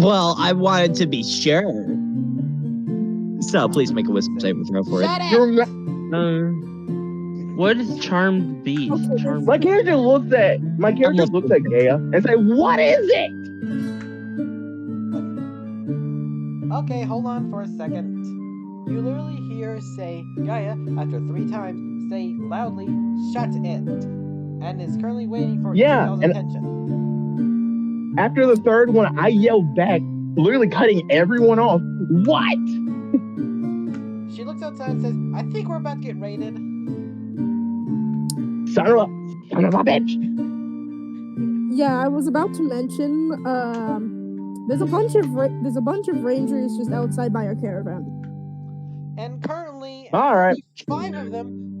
Well, I wanted to be sure. So please make a wisdom saving throw for it. Shut it! You're What is charmed beast? Okay, Charmed my character looks at Gaia and say, "What is it?" Okay, hold on for a second. You literally hear say Gaia after 3 times say loudly, "Shut it," and is currently waiting for Isabel's and- attention. After the third one, I yelled back, literally cutting everyone off. What? She looks outside and says, "I think we're about to get raided." Son of a bitch! Yeah, I was about to mention, there's a bunch of rangers just outside by our caravan. And currently, All right. 5 of them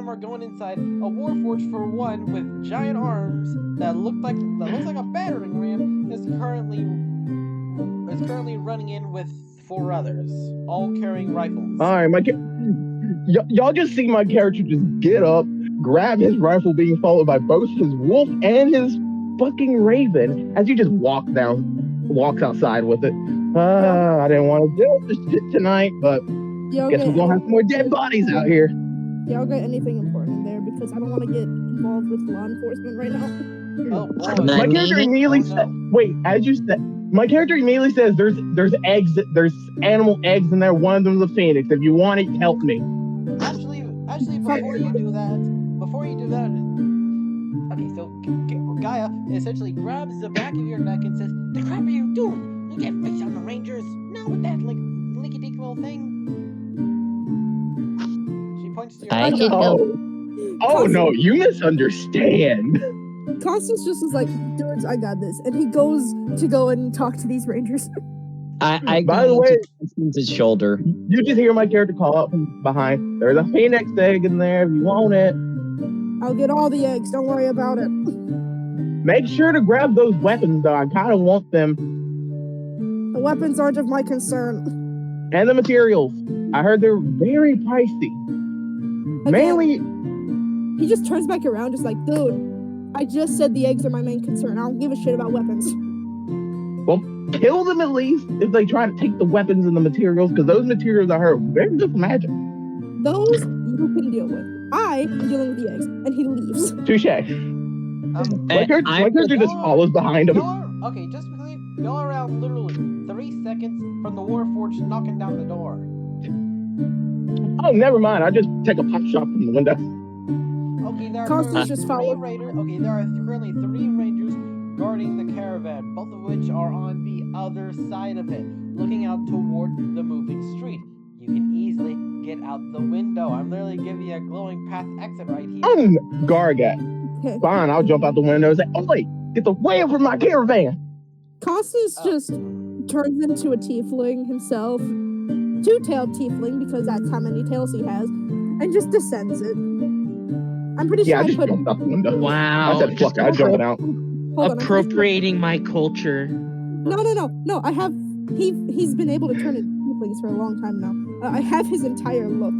are going inside a warforged for one with giant arms that looks like a battering ram is currently running in with 4 others, all carrying rifles. All right, y'all just see my character just get up, grab his rifle, being followed by both his wolf and his fucking raven, as he just walks outside with it. I didn't want to deal with this shit tonight, but Y'all guess get we're gonna have some more dead bodies out here. Y'all get anything important in there because I don't want to get involved with law enforcement right now. Oh boy. My My character meaning- immediately Oh, said, no. "Wait," as you said. My character immediately says, "There's eggs, there's animal eggs in there. One of them's a phoenix. If you want it, help me." Actually, before you do that, okay, so Gaia essentially grabs the back of your neck and says, "The crap are you doing? You can't face on the Rangers, not with that like licky-dicky little thing." She points to your I back. can help. Oh no, you misunderstand. Constance just is like, dudes, I got this. And he goes to go and talk to these rangers. I By the go way- into Constance's shoulder. You just hear my character call out from behind. There's a phoenix egg in there if you want it. I'll get all the eggs, don't worry about it. Make sure to grab those weapons though. I kind of want them. The weapons aren't of my concern. And the materials. I heard they're very pricey. Mainly, He just turns back around, just like, dude, I just said the eggs are my main concern. I don't give a shit about weapons. well, kill them at least if they try to take the weapons and the materials, because those materials I heard very good for magic. Those you can deal with. I am dealing with the eggs. And he leaves. Touche. My character just follows behind him. Okay, just because y'all are around literally 3 seconds from the Warforged knocking down the door. Oh, never mind. I just take a pot shot from the window. Okay, there are Constance currently just 3 followed. raiders. Okay, there are currently 3 rangers guarding the caravan, both of which are on the other side of it, looking out toward the moving street. You can easily get out the window. I'm literally giving you a glowing path exit right here. I'm Gargat. Okay. Fine, I'll jump out the window and say, "Oi, get the way from my caravan!" Constance just turns into a tiefling himself, two-tailed tiefling because that's how many tails he has, and just descends it. I'm pretty Yeah, sure I just put. jumped out the window. Wow. I said, "Fuck it, I'm jumping out." Hold on, Appropriating my culture. No. I have. He's been able to turn into tieflings for a long time now. I have his entire look.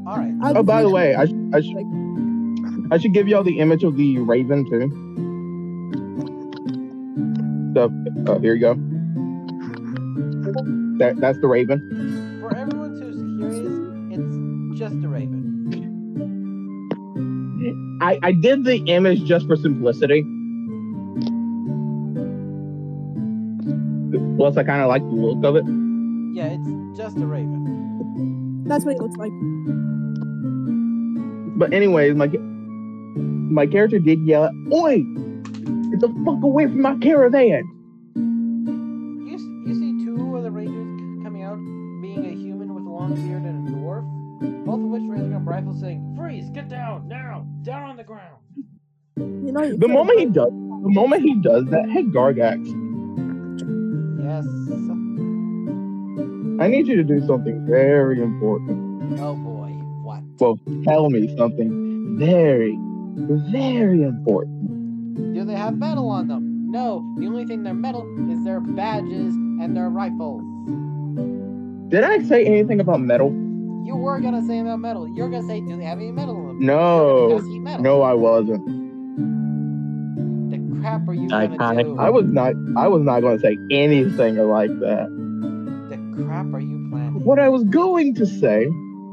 All right. I'll Oh, just by the make way, sure- I should give y'all the image of the raven too. So, here you go. That's the raven. For everyone who's curious, it's just a raven. I did the image just for simplicity. Plus, I kind of like the look of it. Yeah, it's just a raven. That's what he looks like. But anyways, my character did yell, "Oi! Get the fuck away from my caravan!" You see two of the rangers coming out, being a human with a long beard and a dwarf, both of which raising up rifles saying, "Freeze! Get down! Now! Down on the ground!" You know, you The could've moment done- he does that, hey Gargax, Yes. I need you to do something very important. Oh boy, what? Well, tell me something very, very important. Do they have metal on them? No, the only thing they're metal is their badges and their rifles. Did I say anything about metal? You were gonna say about metal. You're gonna say, do they have any metal on them? No, You're gonna cast heat metal. no, I wasn't. The crap are you gonna Iconic. do? I was not going to say anything like that. The crap are you planning? What I was going to say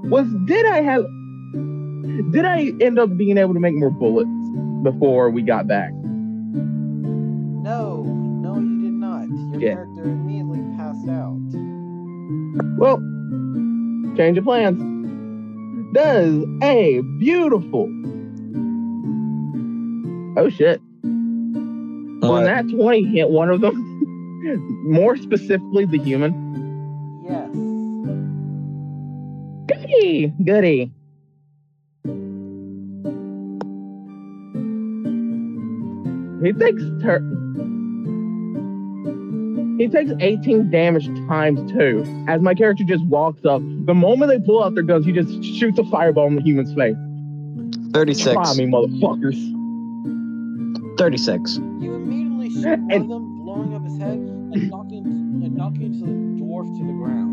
was, did I end up being able to make more bullets before we got back? No, you did not. Your Yeah. character immediately passed out. Well, change of plans. Does a beautiful. Oh shit. When What? that 20 hit one of them, more specifically the human. Yes. Goody. He takes 18 damage times 2 as my character just walks up. The moment they pull out their guns, he just shoots a fireball in the human's face. 36. Try me, motherfuckers. 36. You immediately shoot one of them, blowing up his head and knocking the dwarf to the ground.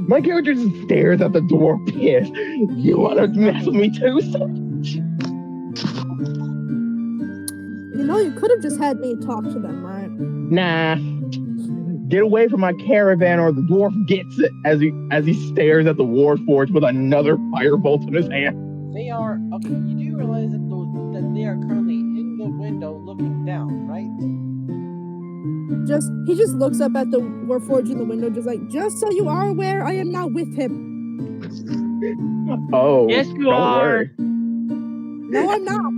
My character just stares at the dwarf pissed. You want to mess with me too, son? You know, you could have just had me talk to them, right? Nah. Get away from my caravan or the dwarf gets it as he stares at the war forge with another firebolt in his hand. They are okay. You do realize that they are currently in the window looking down, right? He just looks up at the Warforged in the window, just so you are aware, I am not with him. Oh, Yes, you don't are. worry. No, I'm not.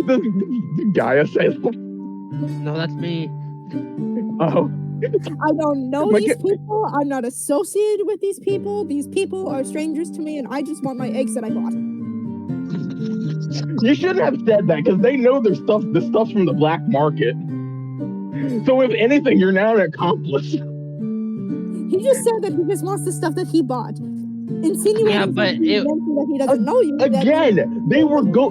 The Gaia says, No, that's me. "Oh, I don't know My these ga- people. I'm not associated with these people. These people are strangers to me, and I just want my eggs that I bought. you shouldn't have said that because they know the stuff's from the black market. So if anything, you're now an accomplice." He just said that he just wants the stuff that he bought. Insinuating Yeah, but that he doesn't know you. Again,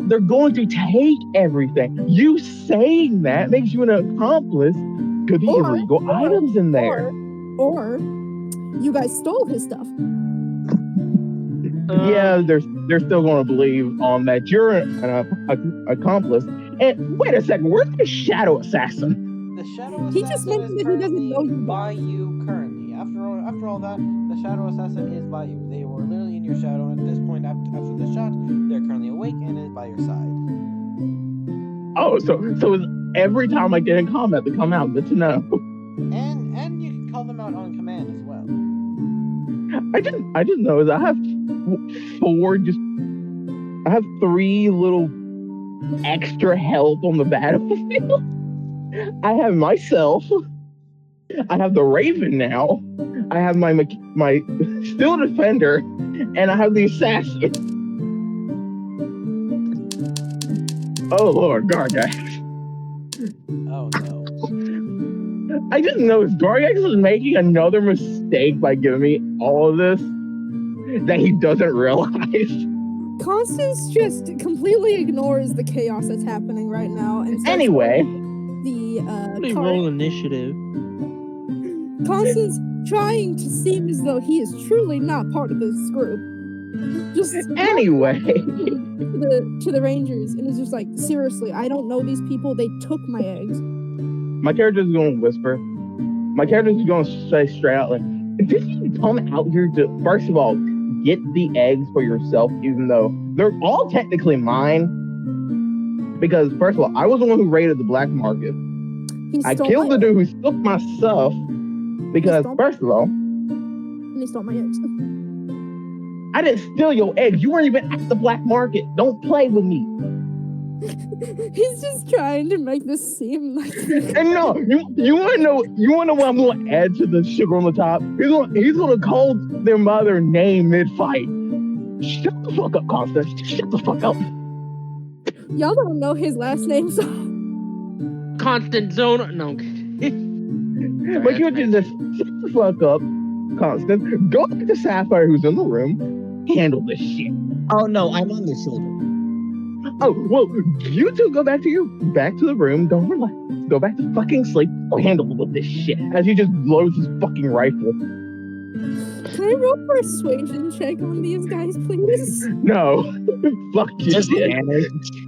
they're going to take everything. You saying that makes you an accomplice. Could be illegal items in there. Or you guys stole his stuff. Yeah, they're still going to believe on that you're an accomplice. And wait a second, where's the shadow assassin? The shadow He just assassin mentioned is that he doesn't know currently you by you currently. After all that, the shadow assassin is by you. They were literally in your shadow, and at this point, after the shot, they're currently awake and is by your side. Oh, so it's every time I get in combat, they come out. Good to know. And you can call them out on command as well. I just know that I have 3 little extra health on the battlefield. I have myself. I have the Raven now. I have my Steel Defender, and I have the Assassin. Oh Lord, Gargax. Oh no. I just know if Gargax is making another mistake by giving me all of this that he doesn't realize. Constance just completely ignores the chaos that's happening right now and starts Anyway, the Please card. roll initiative. Constance trying to seem as though he is truly not part of this group. Just anyway. to the Rangers and is just like, seriously, I don't know these people. They took my eggs. My character's going to whisper. My character's going to say straight out, like, did you come out here to, first of all, get the eggs for yourself, even though they're all technically mine? Because, first of all, I was the one who raided the black market. I killed the dude who took my stuff. Because, first of all, and he stole my eggs. I didn't steal your eggs. You weren't even at the black market. Don't play with me. He's just trying to make this seem like. And no, you want to know? You want to know what I'm going to add to the sugar on the top? He's going to call their mother name mid-fight. Shut the fuck up, Constance. Shut the fuck up. Y'all don't know his last name, so. Constant zone. No. But you just shut the fuck up, Constance. Go back to Sapphire, who's in the room. Handle this shit. Oh no, I'm on their shoulder. Oh, well, you two go back to the room. Don't relax. Go back to fucking sleep. I'll handle with this shit. As he just blows his fucking rifle. Can I roll persuasion check on these guys, please? No. Fuck you. Just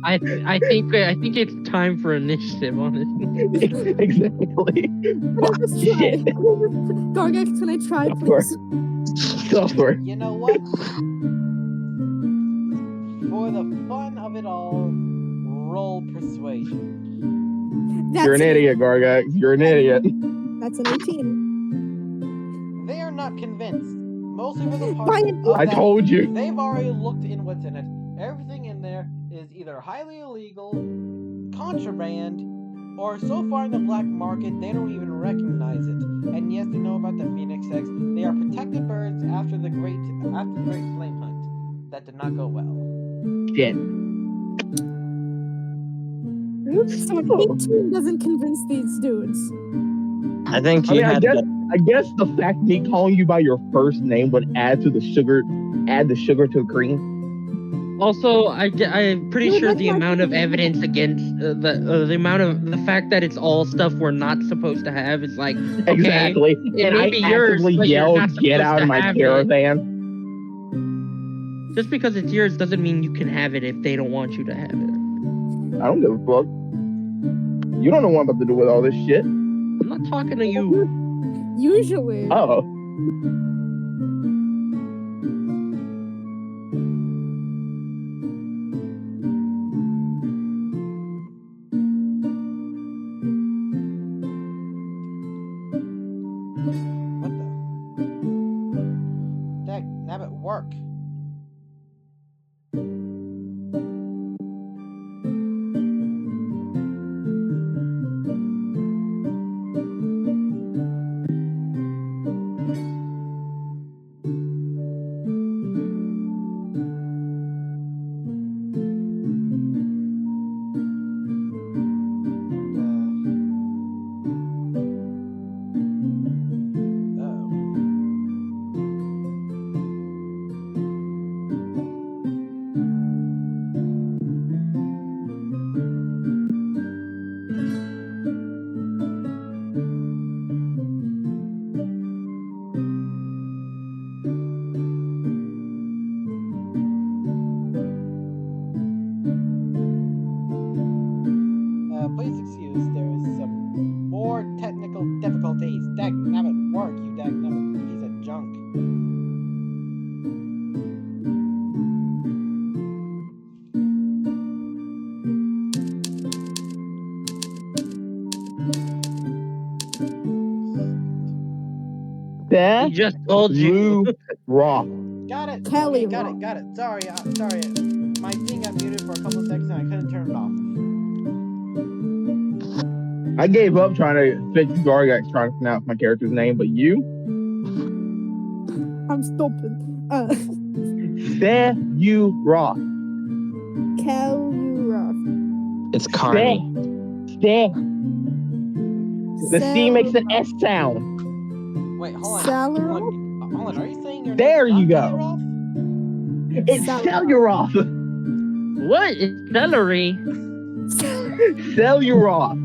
I think it's time for initiative, honestly. Exactly. Fuck shit. Gargax, can I try, please? Go for it. You know what? For the fun of it all, roll persuasion. You're an idiot, Gargax. You're an idiot. That's an 18. They are not convinced. Mostly for the part I told you. They've already looked in what's in it. Everything in there is either highly illegal, contraband, or so far in the black market they don't even recognize it. And yes, they know about the phoenix eggs. They are protected birds after the great flame hunt. That did not go well. Shit. So 18 doesn't convince these dudes. I think you I guess the fact me calling you by your first name would add the sugar to the cream. Also, I'm pretty sure the amount of evidence against the fact that it's all stuff we're not supposed to have is like, okay, exactly. And I actively yelled, "Get out of my caravan!" Just because it's yours doesn't mean you can have it if they don't want you to have it. I don't give a fuck. You don't know what I'm about to do with all this shit. I'm not talking to you. Usually. Oh. What the? Dag nabbit, work. Please excuse, there is some more technical difficulties. Dag nabbit, work, you dag nabbit piece of junk. That He just told you. Rock. Got it. Kelly Okay, got it. Sorry. My thing got muted for a couple of seconds and I couldn't turn it off. I gave up trying to fix Gargax trying to pronounce my character's name, but you? I'm stupid. Say you rock. Cal you rough. It's Carney. Stay. The C makes an S sound. Wait, hold on. Celeroth? Hold on, are you saying your There name's you not go. Celeroth? It's Celluroth. What? It's celery. Celluroth.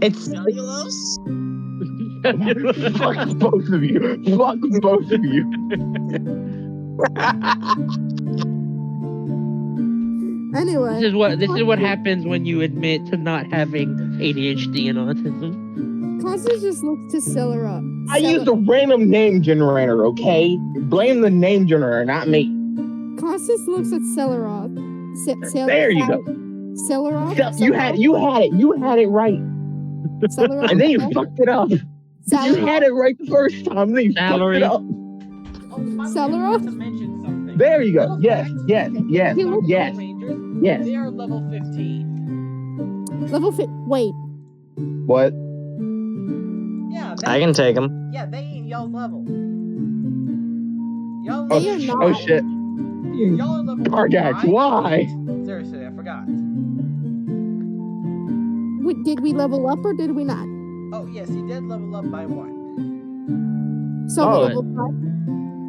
It's cellulose? Fuck both of you. Fuck both of you. Anyway. This is what happens when you admit to not having ADHD and autism. Constance just looks to Celeroth. I used a random name generator, okay? Blame the name generator, not me. Constance looks at Celeroth. There you go. Celeroth? You had it right. Celeroth? And then you fucked it up. You Celeroth? had it right the first time, then you Salary. fucked it up. Oh, by the way, I Celeroth? forgot to mention something. There you go. Little Yes, fact, yes, yes, He looks- yes, Rangers, yes. they are level 15. Wait. What? Yeah, I can take him. Yeah, they ain't y'all's level. Y'all, They are not. Oh shit. y'all are level Gargax, 5. why? Seriously, I forgot. Did we level up or did we not? Oh, yes, he did level up by 1. So Oh. we're level 5.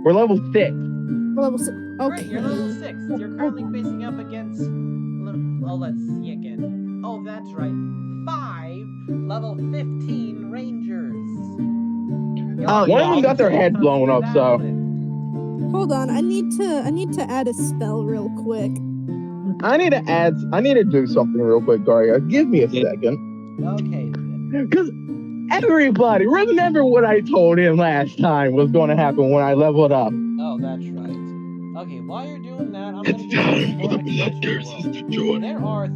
We're level 6. We're level 6. Okay. Great, you're level 6. You're currently facing up against... Oh, let's see again. Oh, that's right. 5 level 15 Rangers. Oh, One of them got their head blown up, so. Hold on. I need to add a spell real quick. I need to do something real quick, Garga. Give me a second. Okay, then. Because everybody, remember what I told him last time was going to happen when I leveled up. Oh, that's right. Okay, while you're doing that, I'm going to give you some more explanation. There are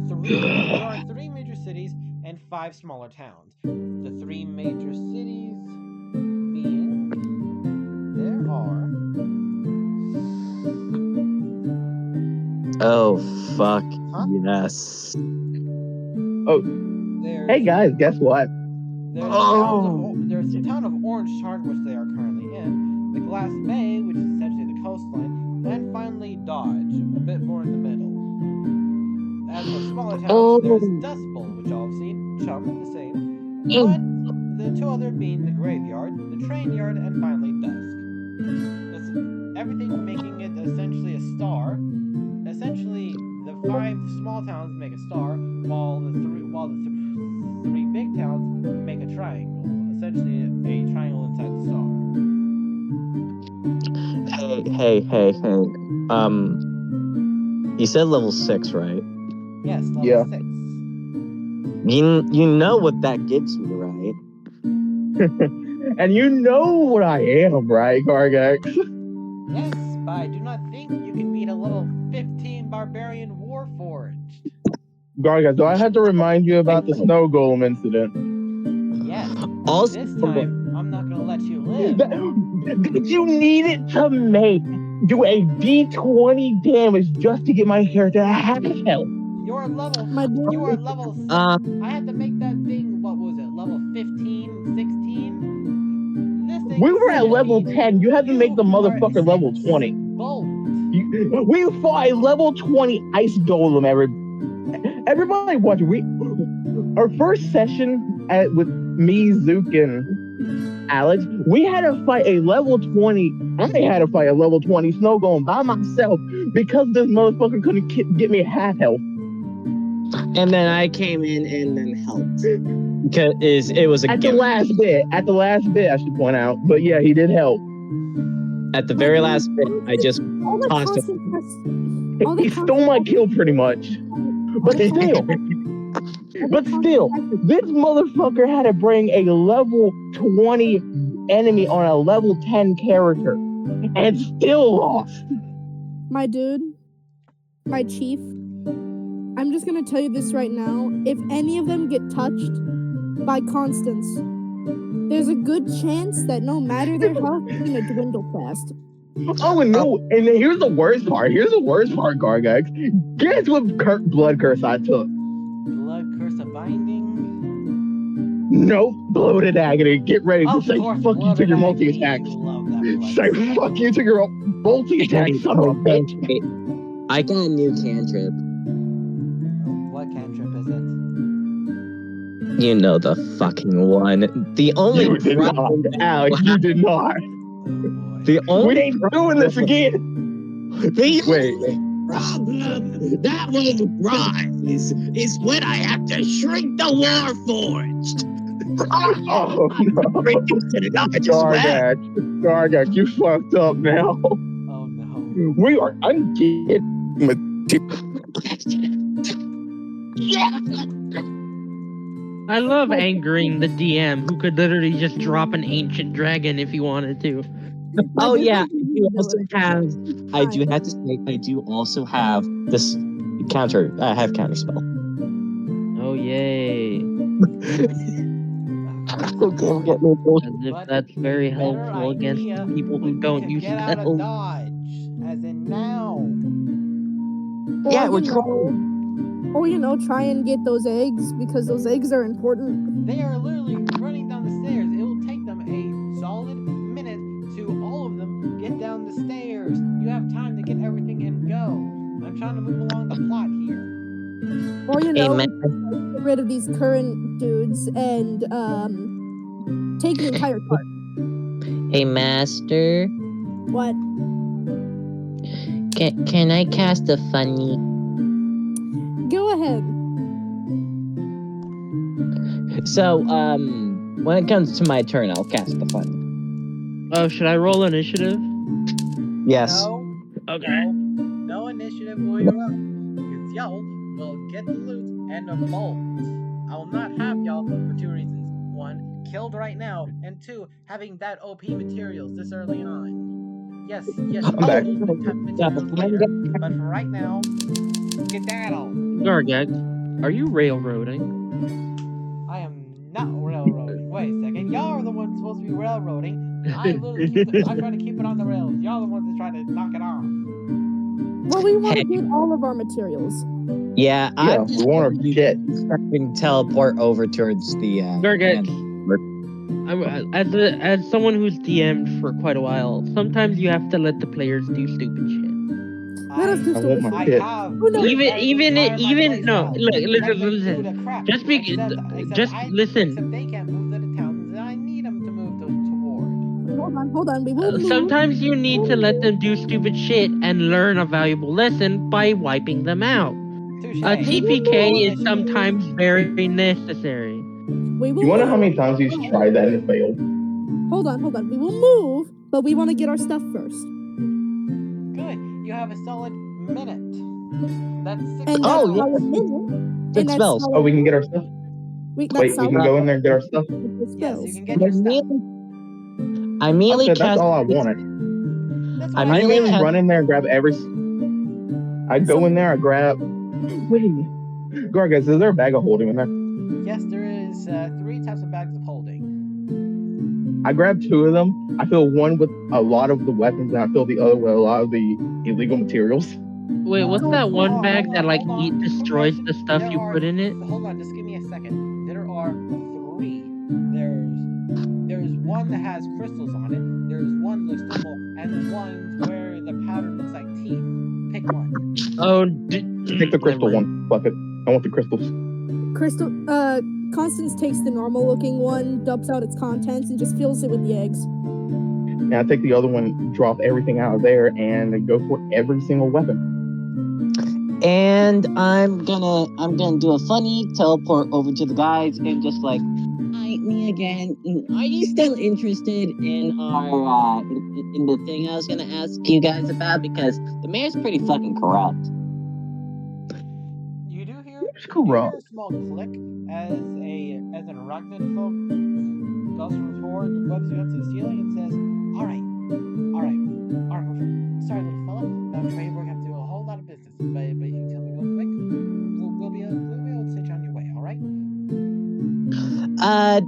three major cities and 5 smaller towns. The 3 major cities being there are. Oh, fuck. Huh? Yes. There's, Hey guys, guess what? There's the town of Orange Tarn, which they are currently in, the Glass Bay, which is essentially the coastline, and finally Dodge, a bit more in the middle. As for smaller towns, there's Dust Bowl, which y'all have seen, Chum, the same, but the 2 other being the Graveyard, the Train Yard, and finally Dusk. Everything making it essentially a star. Essentially, the 5 small towns make a star, while the three big towns make a triangle. Essentially, a triangle inside the star. Hey. You said level 6, right? Yes, level Yeah. 6. You know what that gives me, right? And you know what I am, right, Gargax? Yes, but I do not think you can beat a level 15 Barbarian Warforged. Gargax, do I have to remind you about the snow golem incident? Yes. Also, This time, I'm not gonna let you live. You needed to do a D20 damage just to get my character half health. You're level. My boy. You are level 6. I had to make that thing. What was it? Level 15, 16. This thing. We is were at 17. level 10. You had to make the motherfucker level 20. Bolt. We fought a level 20 ice golem. Everybody watch. Our first session with me, Zook, and Alex, we had to fight a level 20. I had to fight a level 20 snow golem by myself because this motherfucker couldn't get me half health. and then I came in and then helped. Because it was a At the gift. last bit, I should point out. But yeah, he did help. At the very last bit, I just All the constantly. He stole my kill pretty much. But still, this motherfucker had to bring a level 20 enemy on a level 10 character and still lost. My dude, my chief, I'm just gonna tell you this right now. If any of them get touched by Constance, there's a good chance that no matter their health, they're gonna dwindle fast. Oh, and no, and then here's the worst part, Gargax. Guess what blood curse I took? Blood curse of binding. Nope, bloated agony. Get ready to Of say course, fuck you to your bloated agony. multi-attacks. You love that blood. Say fuck you to your multi-attacks, son of a bitch. I got a new cantrip. What cantrip is it? You know the fucking one. The only You did not. problem Alex, you did not. Oh boy. The We only ain't doing this again. the Wait. only problem that will rise is when I have to shrink the Warforged. Oh no. Gargax, you fucked up now. Oh no. We are ungifted. I love angering the DM who could literally just drop an ancient dragon if he wanted to. Oh This yeah, is the I do have to say, I do also have this counter. I have counter spell. Oh yay! Okay, get me both. As if But that's very better helpful against idea people who would be don't to use get out of spells. dodge, as in now. Yeah, Or, we're you know, or, try and get those eggs because those eggs are important. They are literally running down the stairs. It will take them a solid minute to all of them get down the stairs. You have time to get everything and go. I'm trying to move along the plot here. Or, Amen. get rid of these current dudes and take the entire part. Hey, Master, What? can I cast a funny? Go ahead. So, when it comes to my turn, I'll cast the funny. Oh, should I roll initiative? Yes. No. Okay. No initiative will be rolled. Because y'all will get the loot and a bolt. I will not have y'all for two reasons. One, killed right now, and two, having that OP materials this early on. Yes, I'm back. you will have materials later, but for right now, skedaddle. Gargak, are you railroading? I am not railroading. Wait a second, y'all are the ones supposed to be railroading. I try to keep it on the rails. Y'all are the ones that try to knock it off. Well, we want to Hey. get all of our materials. Yeah, Yeah, we want our shit. starting to teleport over towards the. Gargak, as someone who's DM'd for quite a while, sometimes you have to let the players do stupid shit. Let us do I want my I shit. have. Who knows? Even no, listen. Just be, Except just listen. Except they can't move to the towns that I need them to move toward. Hold on. We will move. Sometimes you need to let them do stupid shit and learn a valuable lesson by wiping them out. Touche. TPK is sometimes very necessary. We will You wanna know how move. many times he's tried that and it failed? Hold on. We will move, but we want to get our stuff first. Good. You have a solid minute. That's 6 And Oh, that's yeah. solid minute. Good spells. Oh, we can get our stuff? Wait, Wait, we can go in there and get our stuff? Yes, you can get your stuff. I immediately Okay, that's cast. all I wanted. That's I what I really immediately have- run in there and grab every... I go in there, I grab... Wait. Gargas, is there a bag of holding in there? Yes, there is 3 types of bags of holding. I grab 2 of them. I fill one with a lot of the weapons, and I fill the other with a lot of the illegal materials. Wait, what's that one bag that like hold on. destroys the stuff There you are- put in it? Hold on, just give me a second. There are 3. There's one that has crystals on it. There's one that looks normal, and one where the powder looks like teeth. Pick one. Oh, Take the crystal one. Fuck it. I want the crystals. Constance takes the normal looking one, dumps out its contents, and just fills it with the eggs. And I take the other one, drop everything out of there, and I go for every single weapon. And I'm gonna do a funny teleport over to the guys and just like, hi, me again. Are you still interested in our in the thing I was gonna ask you guys about? Because the mayor's pretty fucking corrupt. You do hear corrupt? a small click as an arachnid folk goes from the floor and webs you up to the ceiling and says, All right. Sorry, little fella. I'm afraid we're gonna have to do a whole lot of business, but you can tell me real quick. We'll be able to set you on your way. All right?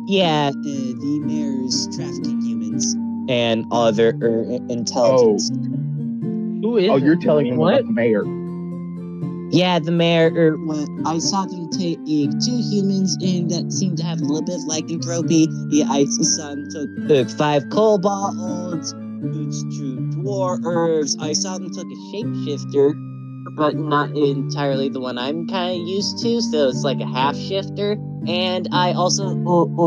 Yeah, the mayor's trafficking humans and other intelligence. who is? Oh, it? you're telling him What? about the mayor. Yeah, the mayor. I saw them take 2 humans in that seemed to have a little bit of lycanthropy. I saw them took 5 kobolds, 2 dwarves. I saw them took a shapeshifter. but not entirely the one I'm kind of used to. So it's like a half shifter. And I also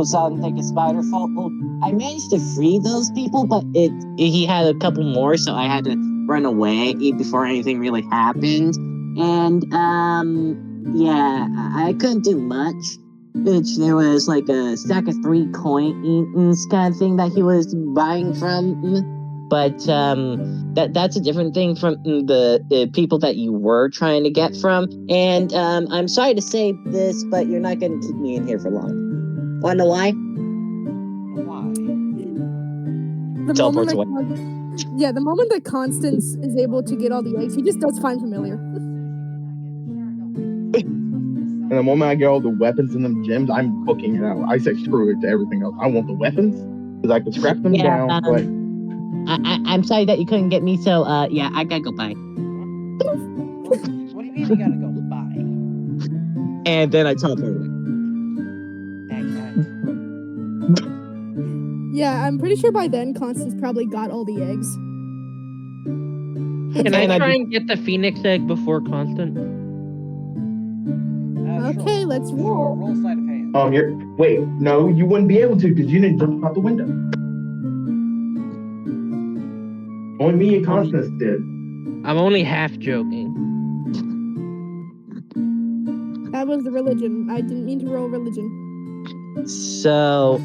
saw him take a spider fall. I managed to free those people, but he had a couple more, so I had to run away before anything really happened. And yeah, I couldn't do much. Which there was like a stack of 3 coins kind of thing that he was buying from. But that's a different thing from the people that you were trying to get from. And I'm sorry to say this, but you're not going to keep me in here for long. Wanna know why? Why? Teleports away. The moment that Constance is able to get all the eggs, he just does find familiar. And the moment I get all the weapons in them gyms, I'm booking it out. I say screw it to everything else. I want the weapons because I can scrap them down. But I'm sorry that you couldn't get me. So yeah, I gotta go bye. What do you mean you gotta go bye? And then I teleport away. Yeah, I'm pretty sure by then Constance probably got all the eggs. Can I try and get the phoenix egg before Constant? Okay, Sure. let's Sure, roll. roll sleight of hand. Wait, no, you wouldn't be able to because you didn't jump out the window. Only me and Constance did. I'm only half joking. That was the religion. I didn't mean to roll religion. So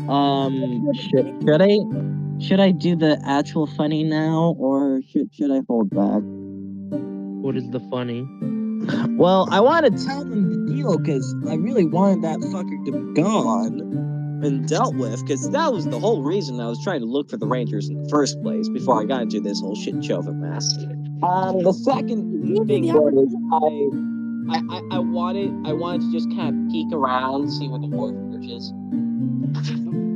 should I do the actual funny now, or should I hold back? What is the funny? Well, I want to tell them the deal because I really wanted that fucker to be gone and dealt with, because that was the whole reason I was trying to look for the Rangers in the first place before I got into this whole shit show of a mess. The second thing was I wanted to just kind of peek around, see where the Warforge is.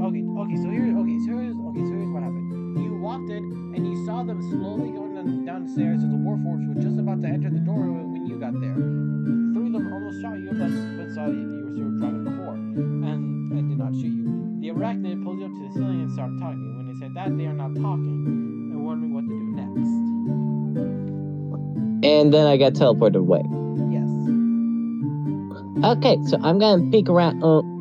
Okay, so here's what happened. You walked in and you saw them slowly going down the stairs as the Warforged were just about to enter the door when you got there. Three of them almost shot you, but saw that you were still driving before and did not shoot you. The arachnid pulled you up to the ceiling and started talking. When they said that, they are not talking and wondering what to do next. And then I got teleported away. Yes. Okay, so I'm gonna peek around on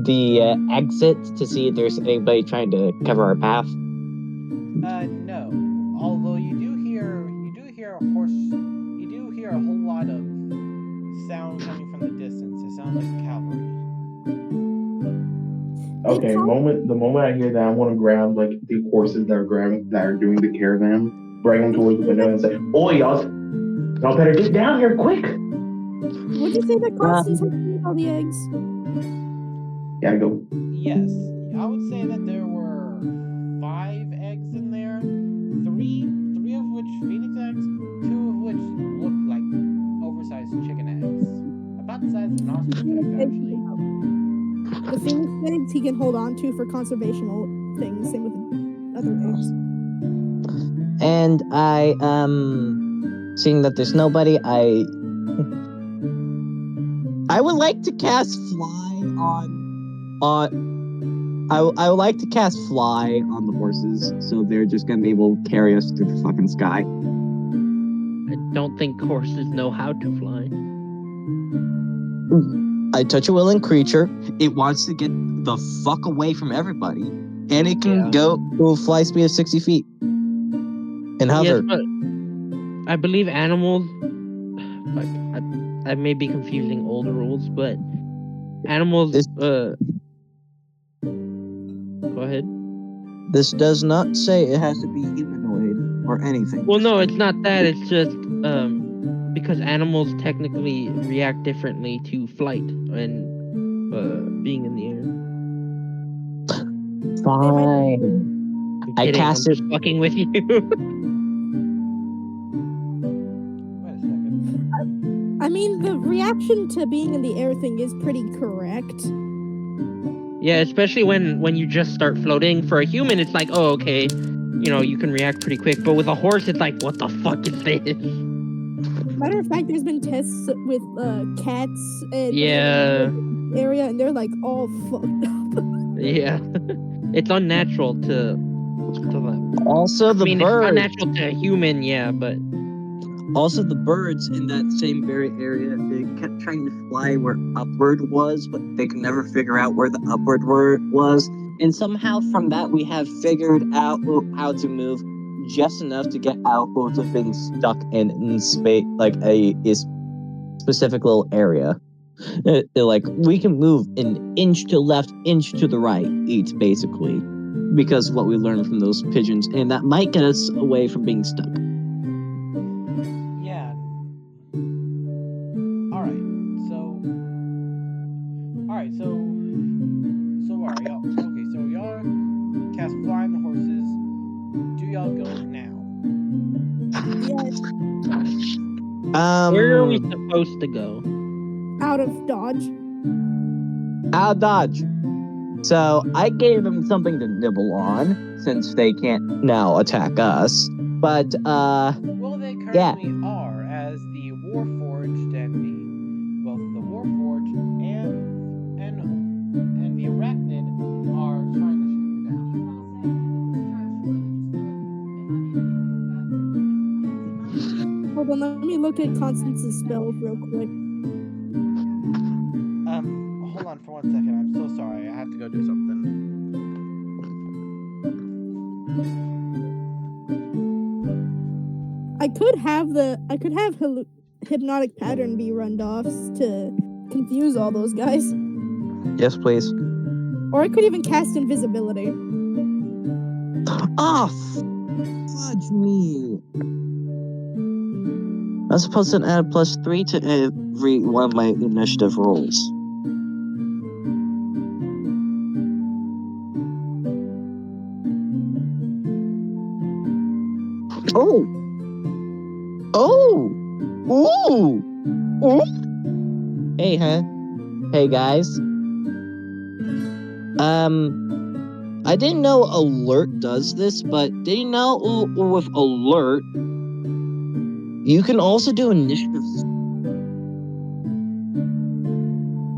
the exit to see if there's anybody trying to cover our path. No. Although you do hear a horse. You do hear a whole lot of sound coming from the distance. It sounds like cavalry. Okay, the moment I hear that, I want to grab like the horses that are doing the caravan, bring them towards the window and say, "Oi, y'all better get down here quick!" Would you say that Constance has eaten all the eggs? Gotta go. Yes, I would say that there were 5 eggs in there. Three of which phoenix eggs, 2 of which looked like oversized chicken eggs, about the size of an ostrich egg, actually. The phoenix eggs he can hold on to for conservational things. Same with the other eggs. And I seeing that there's nobody, I would like to cast fly I would like to cast fly on the horses, so they're just gonna be able to carry us through the fucking sky. I don't think horses know how to fly. I touch a willing creature. It wants to get the fuck away from everybody, and it can go to a fly speed of 60 feet and hover. Yes, but I believe animals. I may be confusing older rules, but animals. Go ahead. This does not say it has to be humanoid or anything. Well, no, it's not that. It's just because animals technically react differently to flight and being in the air. Fine. I cast I'm it. just fucking with you. Wait a second. I mean, the reaction to being in the air thing is pretty correct. Yeah, especially when you just start floating. For a human, it's like, oh, okay, you can react pretty quick. But with a horse, it's like, what the fuck is this? Matter of fact, there's been tests with cats and area, and they're like all fucked up. Yeah, it's unnatural to them. Also, the birds. It's unnatural to a human, yeah, but Also, the birds in that same very area, they kept trying to fly where upward was, but they could never figure out where the upward was. And somehow from that, we have figured out how to move just enough to get out of being stuck in space, like a specific little area. Like, we can move an inch to the left, inch to the right, each basically, because of what we learned from those pigeons, and that might get us away from being stuck. Yeah. Alright, so are y'all okay, so y'all cast fly on the horses. Do y'all go now? Yes, Where are we supposed to go? out of dodge. Out of dodge. So I gave them something to nibble on, since they can't now attack us. But Well, they currently are, as the Warforged and both the Warforged and the Arachnid are trying to shoot you down. Hold on, let me look at Constance's spells real quick. Hold on for 1 second. I'm so sorry. I have to go do something. I could have hypnotic pattern be run off to confuse all those guys, yes, please. or I could even cast invisibility. Ah, fudge me. I'm supposed to add +3 to every one of my initiative rolls. Oh! Ooh! Hey, huh? Hey, guys. I didn't know alert does this, but did you know with alert, you can also do initiative.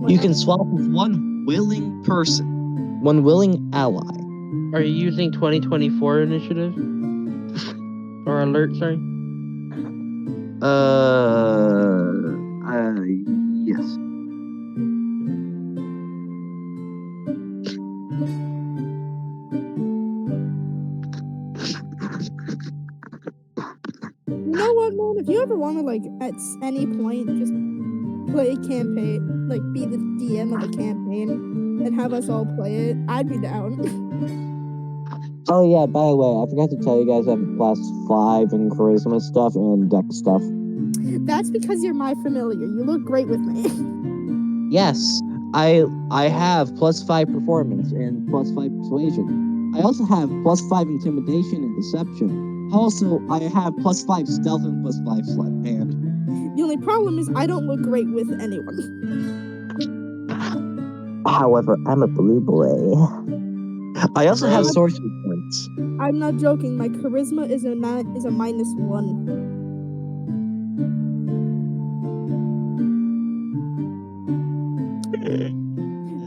You can swap with one willing person, one willing ally. Are you using 2024 initiative? Or alert, sorry? Yes. You know what, man? If you ever want to, like, at any point, just play a campaign, like, be the DM of a campaign, and have us all play it, I'd be down. Oh yeah, by the way, I forgot to tell you guys I have +5 in charisma stuff and dex stuff. That's because you're my familiar. You look great with me. Yes, I have +5 performance and +5 persuasion. I also have +5 intimidation and deception. Also, I have +5 stealth and +5 sleight of hand. The only problem is I don't look great with anyone. However, I'm a blue boy. I also have sorcery points. I'm not joking. My charisma is a -1.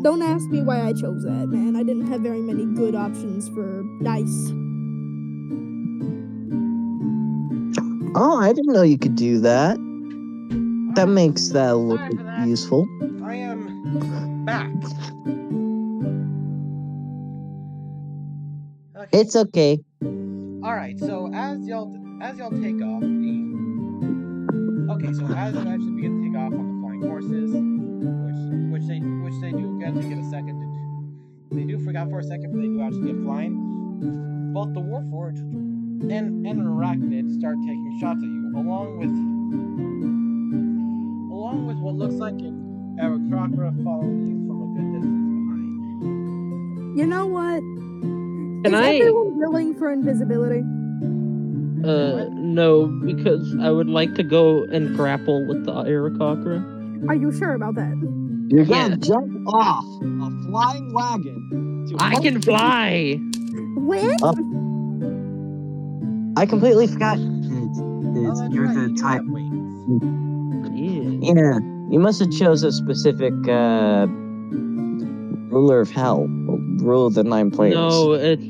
Don't ask me why I chose that, man. I didn't have very many good options for dice. Oh, I didn't know you could do that. That makes that look Sorry for that. useful. I am back. Okay. It's okay. Alright, so as y'all take off so as you actually begin to take off on the flying horses, which they do get a second to they do forgot for a second, but they do actually get flying. Both the Warforged and an Arachnid start taking shots at you, along with what looks like an Aerocrocra following you from a good distance behind. You know what? Can Is I? everyone willing for invisibility? No, because I would like to go and grapple with the Aerococra. Are you sure about that? You're Yeah. gonna jump off a flying wagon. I can fly! When? I completely forgot. Oh, that's You're right, the you do type. have wings. Yeah. Yeah, you must have chose a specific ruler of hell, rule of the 9 planes. No, it's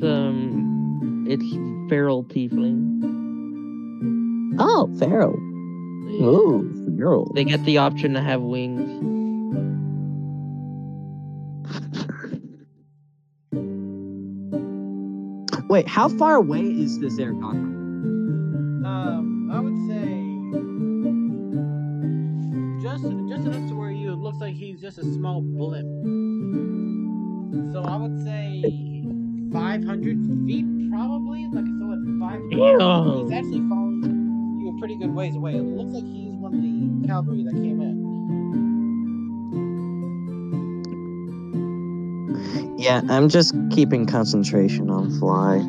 feral tiefling. Oh, Pharaoh. Ooh, girl. They get the option to have wings. Wait, how far away is this aircraft? I would say just enough to where it looks like he's just a small blimp. So I would say 500 feet, probably. Like so, at 500 feet, he's actually falling you a pretty good ways away. It looks like he's one of the cavalry that came in. Yeah, I'm just keeping concentration on fly.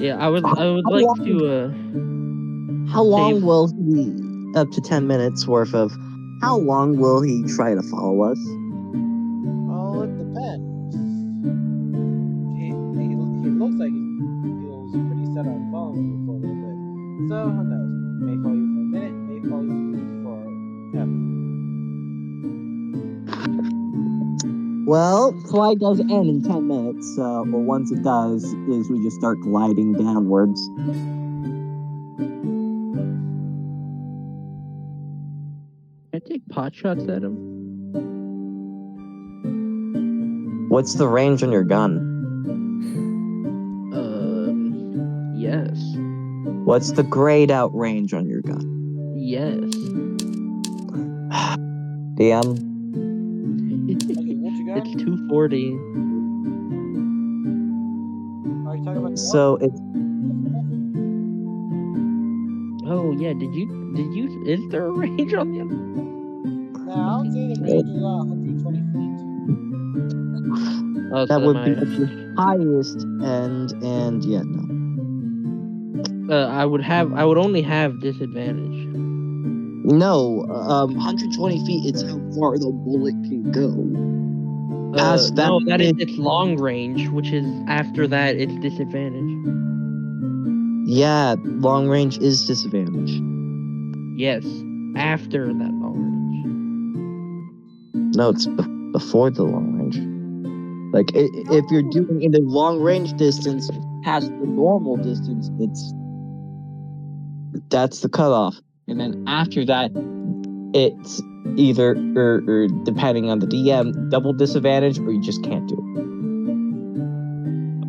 Yeah, I would like to. How long save- will he? Up to 10 minutes worth of. How long will he try to follow us? Well, it depends. He looks like he was pretty set on following you for a little bit. So who knows? May follow you for a minute, may follow you forever. Well, flight does end in 10 minutes. Well, once it does, is we just start gliding downwards. Can I take pot shots at him? What's the range on your gun? Yes. What's the grayed out range on your gun? Yes. DM? Okay, what you got? It's 240. Are you talking about So it's. Oh yeah, did you is there a range on the other? Now, I would say the range is around 120 feet. Oh, That so would be my- the highest and yeah, no. I would only have disadvantage. No, 120 feet is how far the bullet can go. Past that, No, that is its long range, which is after that it's disadvantage. Yeah, long range is disadvantage. Yes, after that long range. No, it's before the long range. Like if you're doing in the long range distance past the normal distance, that's the cutoff, and then after that, it's either or depending on the DM, double disadvantage, or you just can't do it.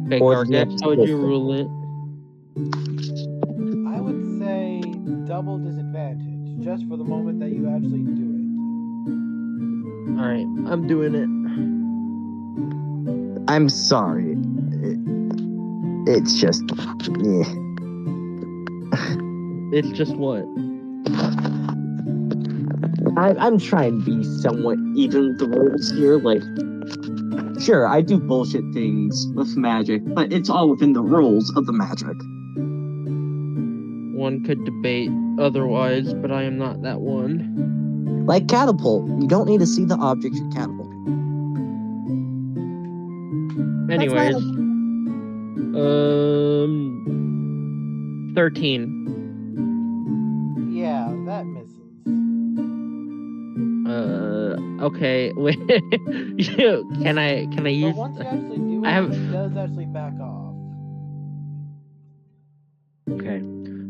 Okay, Or Gargets, how would you rule it? I would say double disadvantage, just for the moment that you actually do it. Alright, I'm doing it. I'm sorry. It's just, yeah. It's just what? I'm trying to be somewhat even with the rules here. Like, sure, I do bullshit things with magic, but it's all within the rules of the magic. One could debate otherwise, but I am not that one. Like catapult, you don't need to see the object you're catapulting. Anyways, 13. Yeah, that misses. Okay, wait. Can I But use? once you actually do it, I have. it does actually back off. Okay,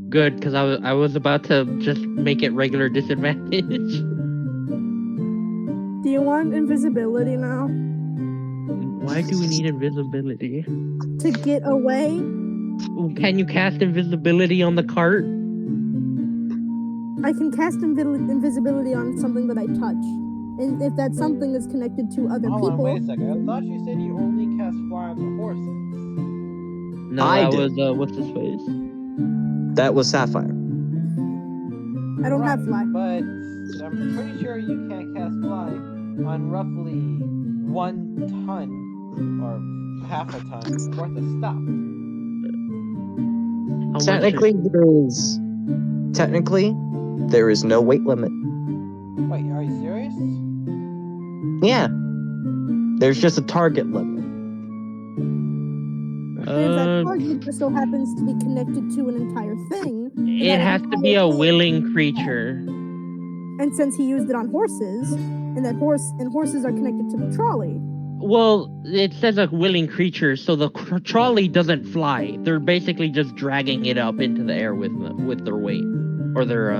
good, because I was about to just make it regular disadvantage. Do you want invisibility now? Why do we need invisibility? To get away? Can you cast invisibility on the cart? I can cast invisibility on something that I touch. And if that something is connected to other Hold on, people... wait a second. I thought you said you only cast fly on the horses. No, I that did. was what's his face? That was Sapphire. I don't have fly. But I'm pretty sure you can't cast fly on roughly 1 ton or half a ton worth of stuff. How Technically, there is no weight limit. Wait, are you serious? Yeah. There's just a target limit. If that target just so happens to be connected to an entire thing... It has to be a willing creature. And since he used it on horses, and horses are connected to the trolley, Well, it says a willing creature, so the trolley doesn't fly. They're basically just dragging it up into the air with their weight or their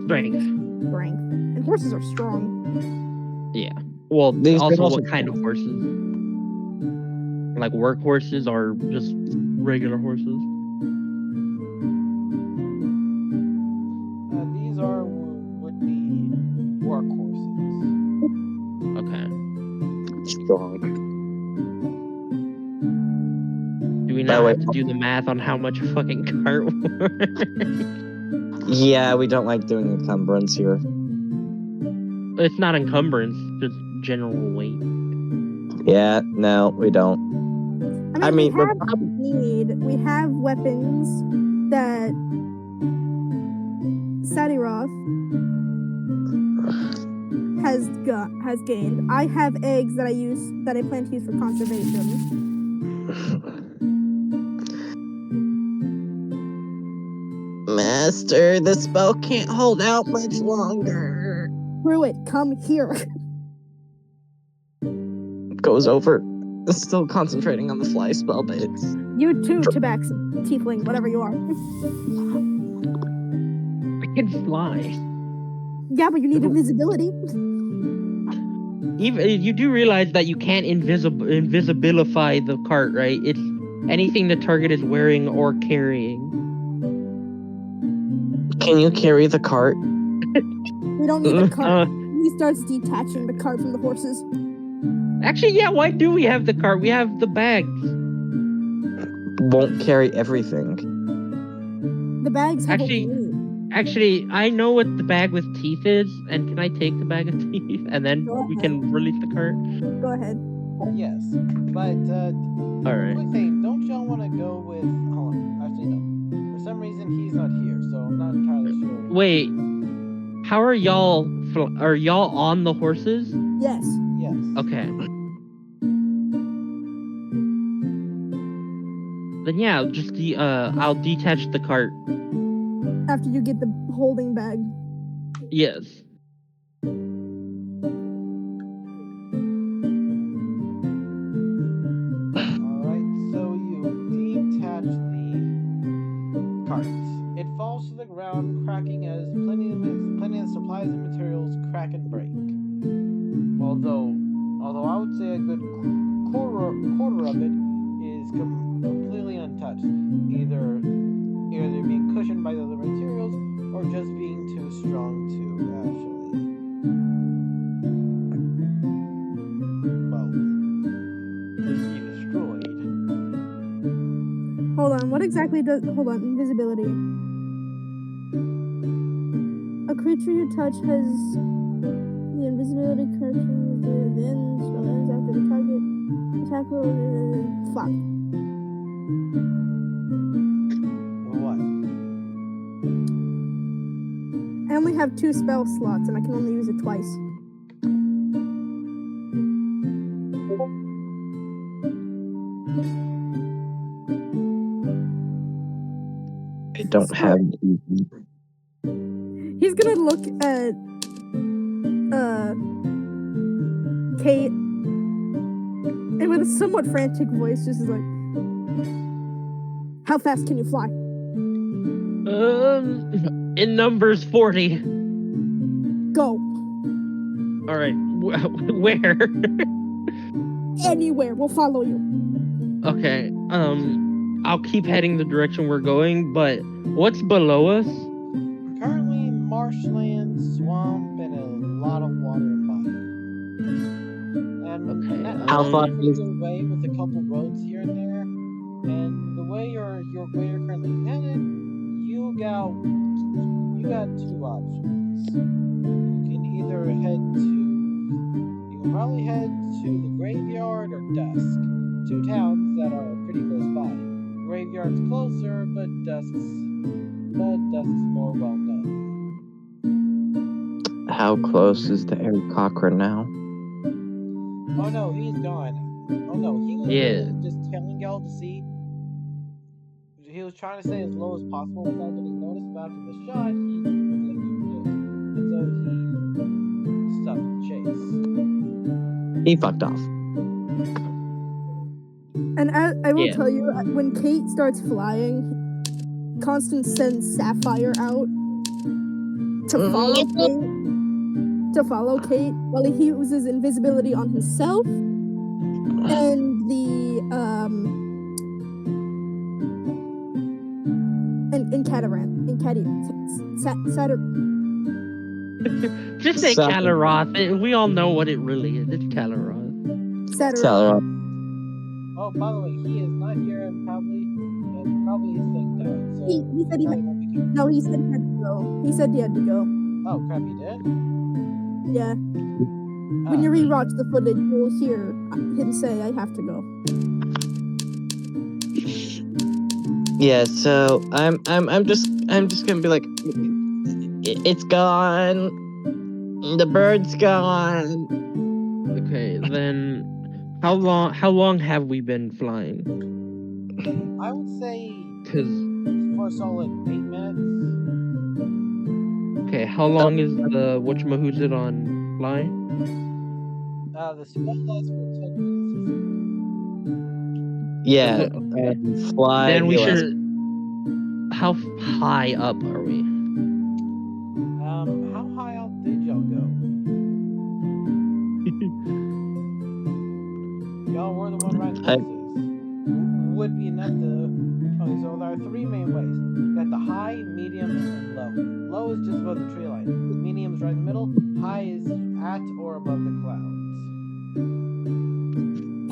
strength. Strength. And horses are strong. Yeah. Well, These are also also what kind of horses? Like work horses or just regular horses? These would be work horses. Okay. strong. Do we By the not way- have to do the math on how much a fucking cart works? Yeah, we don't like doing encumbrance here. It's not encumbrance, just general weight. Yeah, no, we don't. I mean, we're we have weapons that Sadiroth has gained. I have eggs that I plan to use for conservation. Master, the spell can't hold out much longer. Pruitt, come here. Goes over. Still concentrating on the fly spell, but it's You too, Tabaxi, tiefling, whatever you are. I can fly. Yeah, but you need invisibility. Even you do realize that you can't invisibilify the cart, right? It's anything the target is wearing or carrying. Can you carry the cart? We don't need the cart. He starts detaching the cart from the horses. Actually, yeah. Why do we have the cart? We have the bags. Won't carry everything. The bags have what we need. Actually, I know what the bag with teeth is, and can I take the bag of teeth and then we can release the cart? Go ahead. Yes, but All right. quick thing, don't y'all want to go with? Hold on, actually no. For some reason he's not here, so I'm not entirely sure. Wait, how are y'all? Are y'all on the horses? Yes. Yes. Okay. Then yeah, just I'll detach the cart. After you get the holding bag. Yes. Alright, so you detach the cart. It falls to the ground, cracking as plenty of supplies and materials crack and break. Although I would say a good quarter of it is completely untouched, either being cushioned by the other materials or just being too strong to actually, be destroyed. Hold on, what exactly does... Hold on, invisibility. A creature you touch has the invisibility cushion then spell ends after the target attack roll. Fuck. What? I only have 2 spell slots and I can only use it twice. I don't have. He's gonna look at Kate and with a somewhat frantic voice just is like, how fast can you fly? In numbers 40. Go. All right. Where? Anywhere, we'll follow you. Okay. I'll keep heading the direction we're going, but what's below us? Currently, marshland, swamp, and a lot of water and body. And Okay, How far is is- your way with a couple roads here and there? And the way you're currently headed, you got 2 options. You can probably head to the graveyard or Dusk, 2 towns that are pretty close by. Graveyard's closer, but Dusk's more well known. How close is the Eric Cochran now? Oh no, he's gone. Oh no, he was just telling y'all to see. He was trying to stay as low as possible without getting noticed, but after the shot, he did. And so he stopped the chase. He fucked off. And I will Yeah. tell you, when Kate starts flying, Constance sends Sapphire out to follow Kate. To follow Kate while he uses invisibility on himself and the and Cataran and Catty Just say Sorry. Calaroth. We all know what it really is. It's Calaroth. Tell Oh, by the way, he is not here and probably his thing died. So He said he probably won't be coming. No, he said he had to go. He said he had to go. Oh crap, he did? Yeah. When you rewatch the footage, you'll hear him say, "I have to go." Yeah, so I'm just gonna be like, it's gone. The bird's gone. Okay, then how long have we been flying? I would say 'Cause for a solid 8 minutes. okay, how long is the whatchamahoosit on fly? The spell lasts for 10 minutes. Yeah, fly. Then we heal us. should. How high up are we? How high up did y'all go? Y'all were the one riding I- horses. Would be enough to. Okay, so there are 3 main ways. You got the high, medium, and low. Low is just above the tree line. Medium is right in the middle. High is at or above the clouds.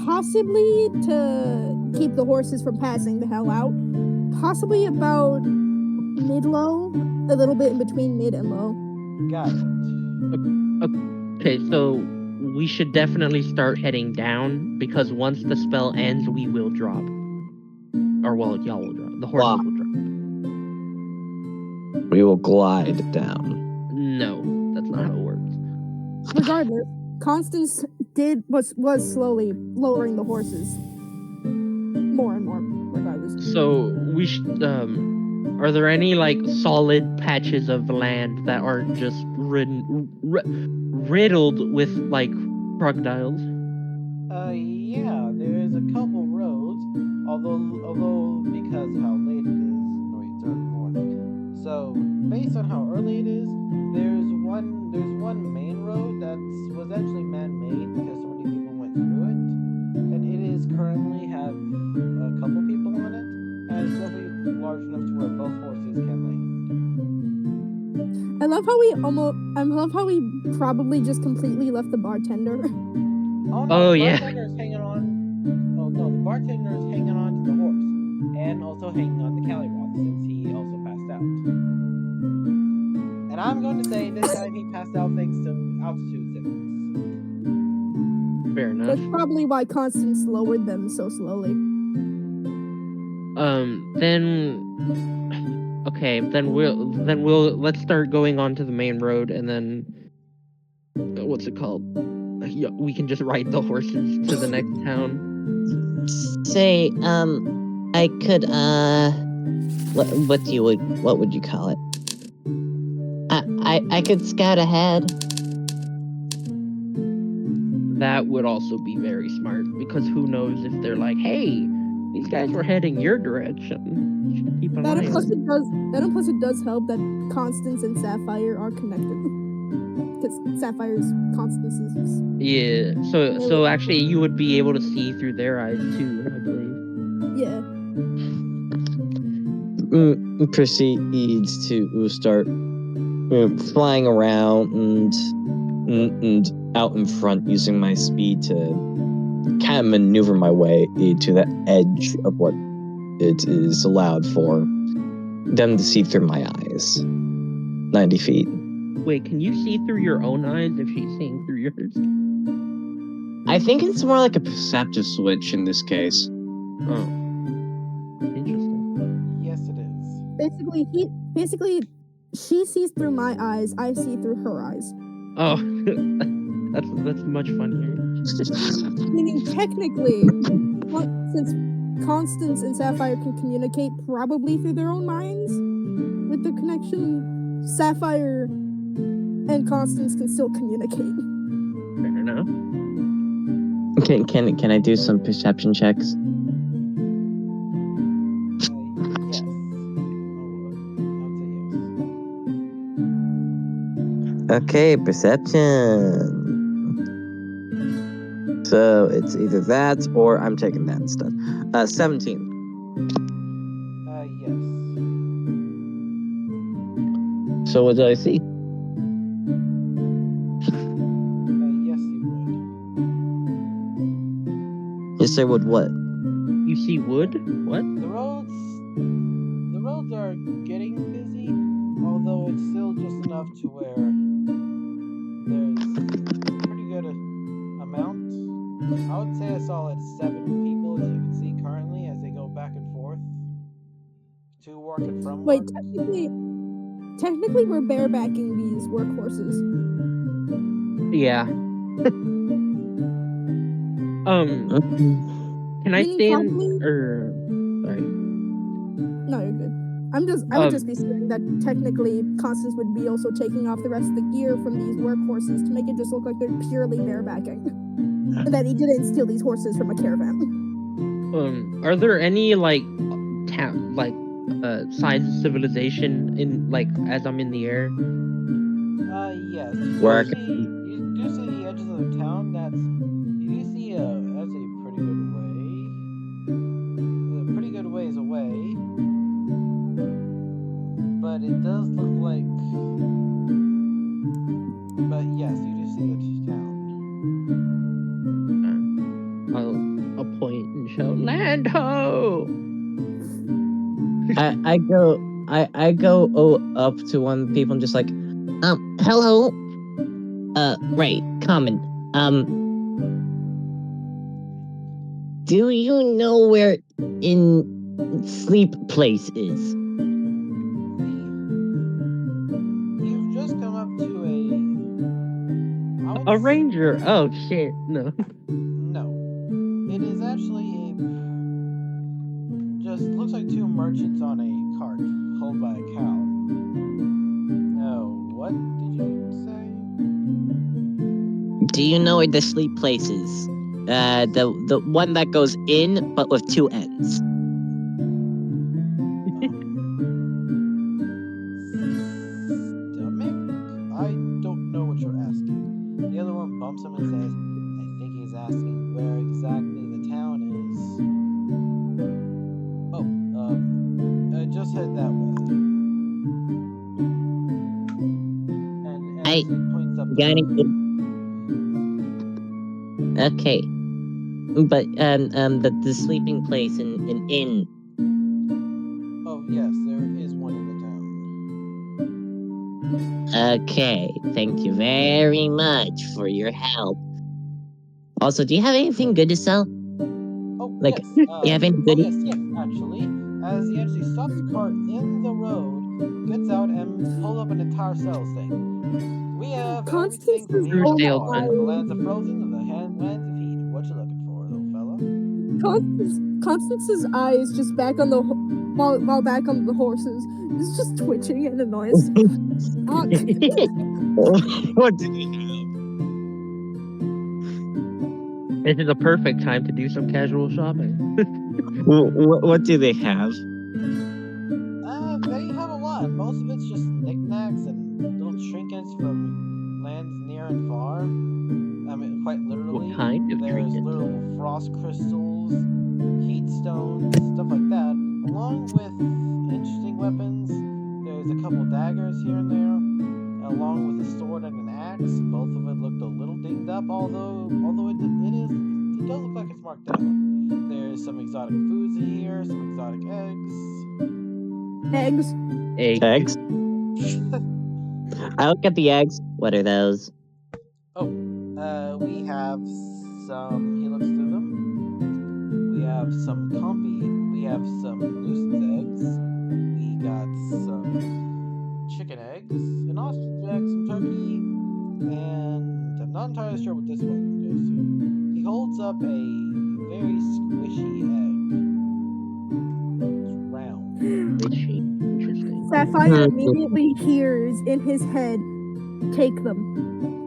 Possibly to keep the horses from passing the hell out. Possibly about mid-low, a little bit in between mid and low. Got it. Okay, so we should definitely start heading down because once the spell ends, we will drop. Or well, y'all will drop. The horses will drop. We will glide down. No, that's not how it works. Regardless, Constance was slowly lowering the horses more and more. Regardless, So we should. Are there any like solid patches of land that aren't just riddled with like crocodiles? Yeah, there is a couple roads, although because of how late it is. No, wait, it's early morning. So based on how early it is, there's one main road that was actually man-made because so many people went through it, and it is currently have a couple people on it, and it's definitely large enough to where both horses can land. I love how we probably just completely left the bartender. Oh no, Oh, the yeah. bartender is hanging on. Oh no, the bartender is hanging on to the horse, and also hanging on to Caliroth since he also passed out. And I'm going to say this time he passed out thanks to altitude sickness. Fair enough. That's probably why Constance lowered them so slowly. Then okay, then we'll let's start going onto the main road and then what's it called? Yeah, we can just ride the horses to the next town. Say, I could, what would you call it? I could scout ahead. That would also be very smart because who knows if they're like, hey, these guys were heading your direction. You should keep an That eye and plus on. it does help that Constance and Sapphire are connected. Because Sapphire's Constance's. Yeah. So actually, you would be able to see through their eyes too, I believe. Yeah. Proceeds to start flying around and out in front using my speed to kind of maneuver my way to the edge of what it is allowed for them to see through my eyes. 90 feet. Wait, can you see through your own eyes if she's seeing through yours? I think it's more like a perceptive switch in this case. Oh, interesting. Yes, it is. Basically, she sees through my eyes. I see through her eyes. Oh, that's much funnier. Meaning, technically, since Constance and Sapphire can communicate probably through their own minds with the connection, Sapphire and Constance can still communicate. Fair enough. Can I do some perception checks? Yes. I would say yes. Okay, perception. So it's either that or I'm taking that instead. 17. Yes. So what do I see? Yes, you would. Yes, I would what? You see wood? What? The roads are getting busy, although it's still just enough to where there's a pretty good amount. I would say a solid 7 people, as you can see currently, as they go back and forth to work and from Wait, work. technically we're barebacking these workhorses. Yeah. Can I Meaning stand probably- or sorry. No, you're good. I would just be saying that technically Constance would be also taking off the rest of the gear from these workhorses to make it just look like they're purely barebacking. And that he didn't steal these horses from a caravan. Are there any like signs of civilization in like as I'm in the air? Yes. Work. You do see the edges of the town. You do see that's a pretty good way. A pretty good ways away. But it does look like. But yes, you do see the town. I'll point and shout, "Land ho!" I go up to one of the people and just like, hello. Right, common. Do you know where in sleep place is? You've just come up to A ranger. Oh shit! No. No. It is actually just looks like two merchants on a cart, hauled by a cow. Oh, what did you say? Do you know where the sleep place is? The one that goes in but with two ends. Stomach? I don't know what you're asking. The other one bumps him and says, I think he's asking where exactly the town is. Oh, just head that way. And as he points up the road. Okay. But the sleeping place in inn. Oh yes, there is one in the town. Okay, thank you very much for your help. Also, do you have anything good to sell? Oh Like, yes. do you have any goodies? Yes, actually. As he actually stops the cart in the road, gets out and pulls up an entire sales thing. We have everything from here to far, the lands of frozen and the lands of heat. What you looking for, little fella? Constance's eyes just back on the while back on the horses. It's just twitching and annoys. What did you have? This is a perfect time to do some casual shopping. What do they have? They have a lot. Most of it's just knickknacks and little trinkets from lands near and far. I mean, quite literally. What kind of There's trinkets? little frost crystals, heat stones, stuff like that, along with interesting weapons. There's a couple daggers here and there, along with a sword and an axe. Both of it looked a little dinged up, although it does look like it's marked down. There's some exotic foods in here, some exotic eggs. Eggs? I look at the eggs. What are those? We have some. He looks through them. We have some compy. We have some loose eggs. We got some chicken eggs, an ostrich egg, some turkey, and I'm not entirely sure what this one goes to. He holds up a very squishy egg. It's round. Squishy. Interesting. Sapphire immediately hears in his head, take them.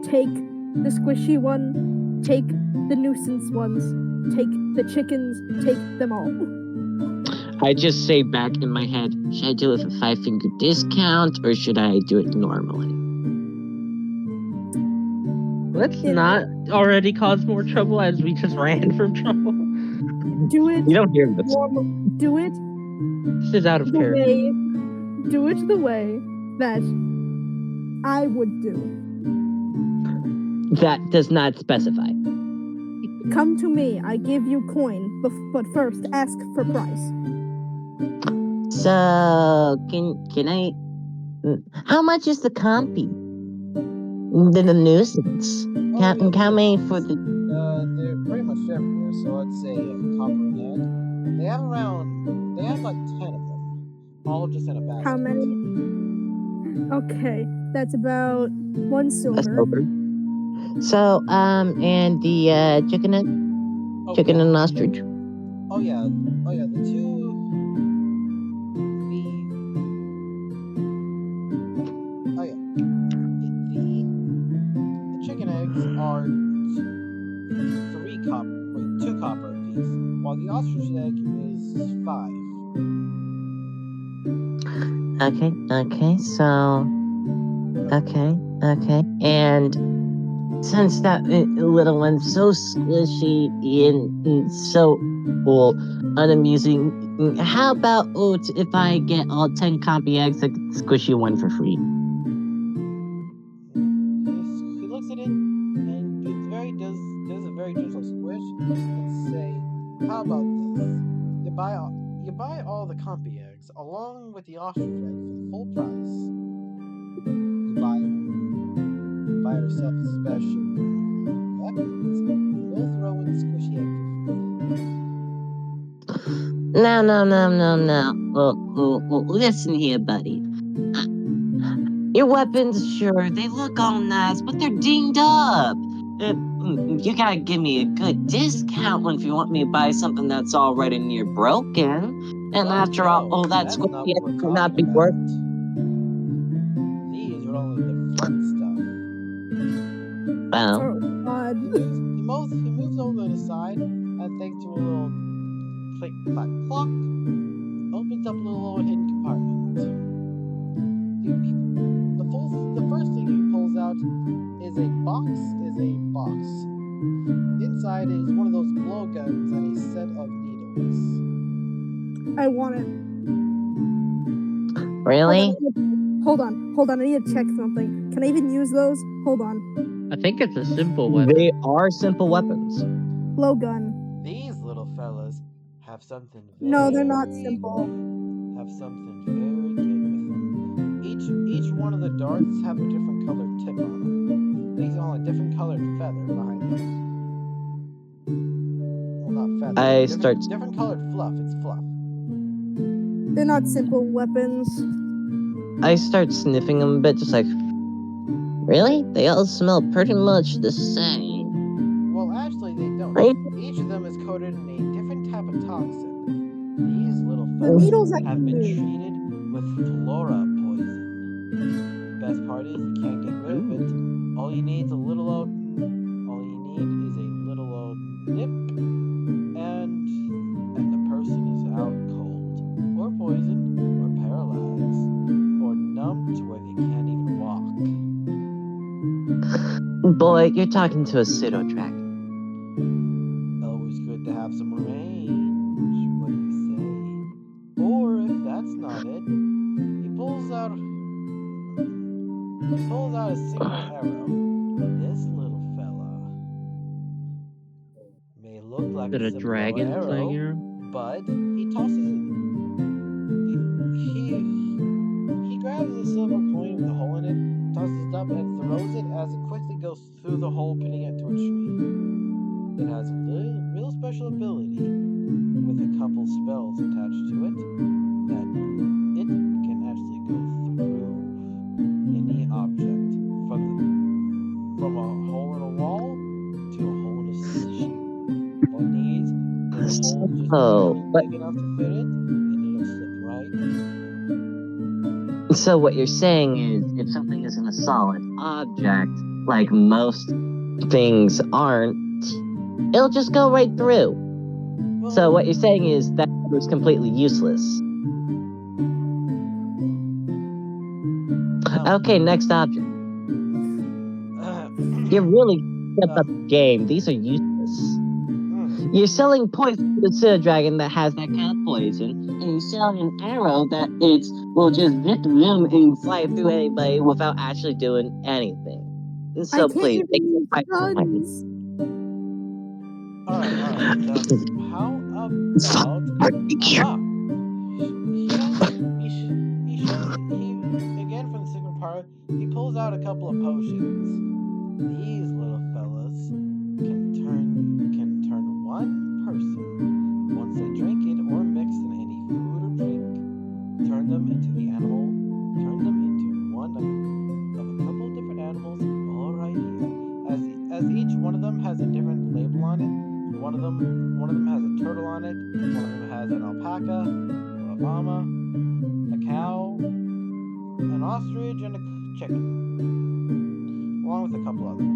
Take the squishy one, Take the nuisance ones. Take the chickens. Take them all. I just say back in my head, should I do it with a 5-finger discount or should I do it normally? Let's not already cause more trouble as we just ran from trouble. Do it. You don't hear this. Do it This is out of the character. way. Do it the way that I would do. That does not specify. Come to me. I give you coin, but first ask for price. So can I? How much is the compy? The nuisance. How many for the? They're pretty much everywhere. So let's say copper and egg. They have like 10 of them, all just in a basket. How many? Okay, that's about 1 A silver. silver. So and the chicken and ostrich. Oh yeah, the two. The chicken eggs are 2 copper apiece, while the ostrich egg is 5. Okay. And since that little one's so squishy and so unamusing, how about if I get all 10 copy eggs, I could squish you one for free? He looks at it and does a very gentle squish and say, "How about this? You buy all the compy eggs along with the ostrich egg for the full price. You buy yourself a special weapons. We'll throw in the squishy egg for free." No. Well, listen here, buddy. Your weapons, sure, they look all nice, but they're dinged up. You gotta give me a good discount if you want me to buy something that's already near broken. And after all that that's squishy not egg what we're would not talking be worth. about. These are only the fun stuff. Well, Oh, God. He moves over to the side and thanks to a little click clack clock, opens up a little hidden compartment. The first thing he pulls out is a box. Inside is one of those blowguns and a set of needles. I want it. really? Hold on. I need to check something. Can I even use those? Hold on. I think it's a simple weapon. They are simple weapons. Blowgun. These little fellas have something very No, they're not simple. Have something very good with them. Each one of the darts have a different colored tip on them. These all a different colored feather behind them. Well, not feather. Different colored fluff. It's fluff. They're not simple weapons. I start sniffing them a bit, just like, really? They all smell pretty much the same. Well, actually, they don't. Right? Each of them is coated in a different type of toxin. These little The fellas needles I have can been use. treated with flora poison. The best part is you can't get rid of it. All you need is a little old nip, and the person is out cold, or poisoned, or paralyzed, or numb to where they can't even walk. Boy, you're talking to a pseudo-dragon. Always good to have some range. What do you say? Or if that's not it, he pulls out a single arrow. This little fella may look like Is it a simple dragon slaying arrow? but he tosses it. He grabs a silver coin with a hole in it, tosses it up, and throws it as it quickly goes through the hole, pinning it to a tree. It has a real special ability with a couple spells attached to it that it can actually go through any object from a hole in a wall to a hole in a sheet. All it needs is a hole just big enough to fit it, and it'll slip right. So what you're saying is, if something isn't a solid object, like most things aren't, it'll just go right through. So Well, what you're saying is that was completely useless. well, Okay, next object. uh, You're really stepped up the game. These are useless. You're selling poison to the Citadel Dragon that has that kind of poison, and you're selling an arrow that will just zip them and fly through anybody without actually doing anything. And I so can't please, even use guns. all right. Then how about he again from the secret part. He pulls out a couple of potions. These little fellas can turn one person once they drink it or mix in any food or drink. Turn them into the animal. Turn them into one of a couple of different animals. All right here. As each one of them has a different label on it. One of them has a turtle on it. One of them has an alpaca, or a llama, a cow, an ostrich, and a chicken, along with a couple others.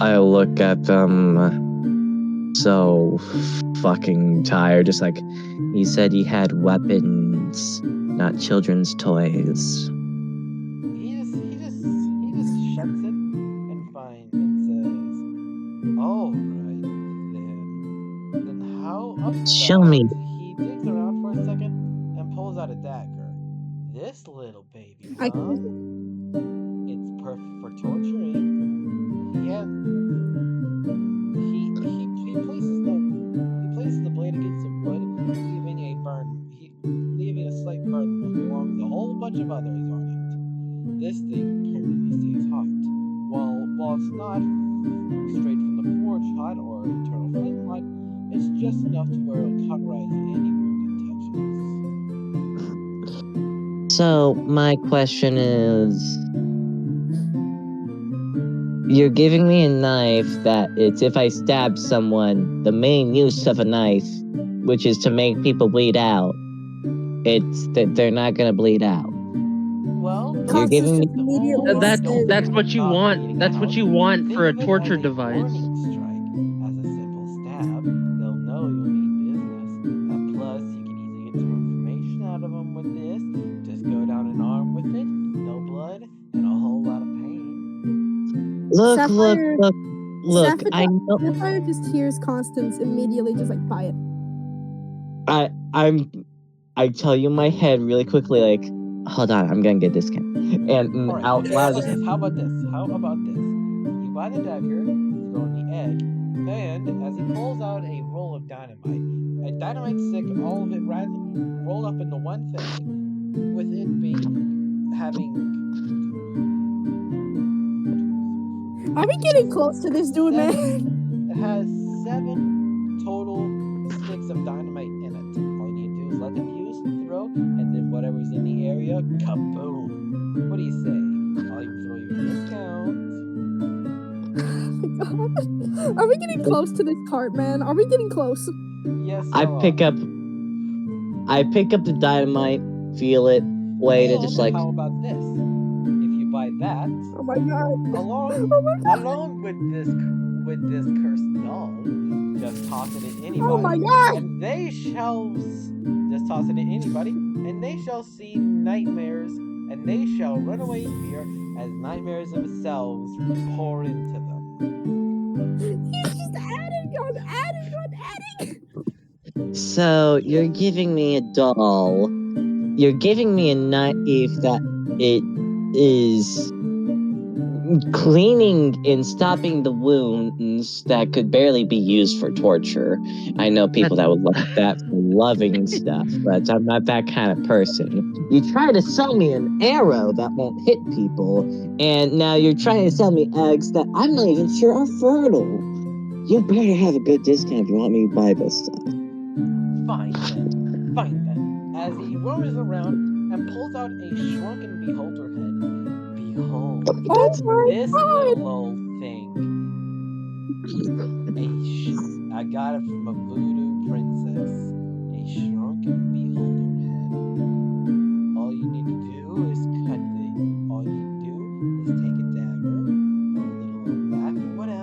I look at them so fucking tired. Just like, he said he had weapons, not children's toys. He just shuts it and says, "All right then how about Show me. He digs around for a second and pulls out a dagger. This little baby, I huh? It's perfect for torturing. He places the blade against the wood, leaving a slight burn along with a whole bunch of others on it. This thing permanently stays hot. While it's not straight from the forge hot or eternal flame hot, it's just enough to where it'll cauterize any wound it touches." So my question is, you're giving me a knife that it's if I stab someone, the main use of a knife, which is to make people bleed out, it's that they're not gonna bleed out. Well, You're giving me immediately That's what you want. That's what you want for a torture device. Warning strike. As a simple stab, they'll know you mean business. And plus, you can easily get some information out of them with this. Just go down an arm with it, no blood, and a whole lot of pain. Look. Sapphire, I know. Sapphire just hears Constance immediately just like buy it. I tell you in my head really quickly, like, hold on, I'm gonna get discount. And Alright, out loud, how about this? You buy the dagger, you throw in the egg, and as he pulls out a roll of dynamite, a dynamite stick, all of it rolled up into one thing, with it having. Are we getting close to this dude, man? It has 7 total sticks of dynamite in it. All you need to do is let them use, throw, and then whatever's in the area, kaboom. What do you say? I'll even throw you a discount. Oh my God. Are we getting close to this cart, man? Are we getting close? Yes, I pick up the dynamite, feel it, wait it, just like. How about this? If you buy that, Oh my God. along with this cursed doll, just toss it at anybody. Oh my God. And they shall just toss it at anybody, and they shall see nightmares, and they shall run away in fear as nightmares themselves pour into them. He's just adding. So you're giving me a doll. You're giving me a knife that it is cleaning and stopping the wounds that could barely be used for torture. I know people that would love that for loving stuff, but I'm not that kind of person. You try to sell me an arrow that won't hit people, and now you're trying to sell me eggs that I'm not even sure are fertile. You better have a good discount if you want me to buy this stuff. Fine then. As he roars around and pulls out a shrunken beholder head. Behold, this little old thing. I got it from a voodoo princess. A shrunken beholder head. All you need to do is take a dagger, or a little back, or whatever,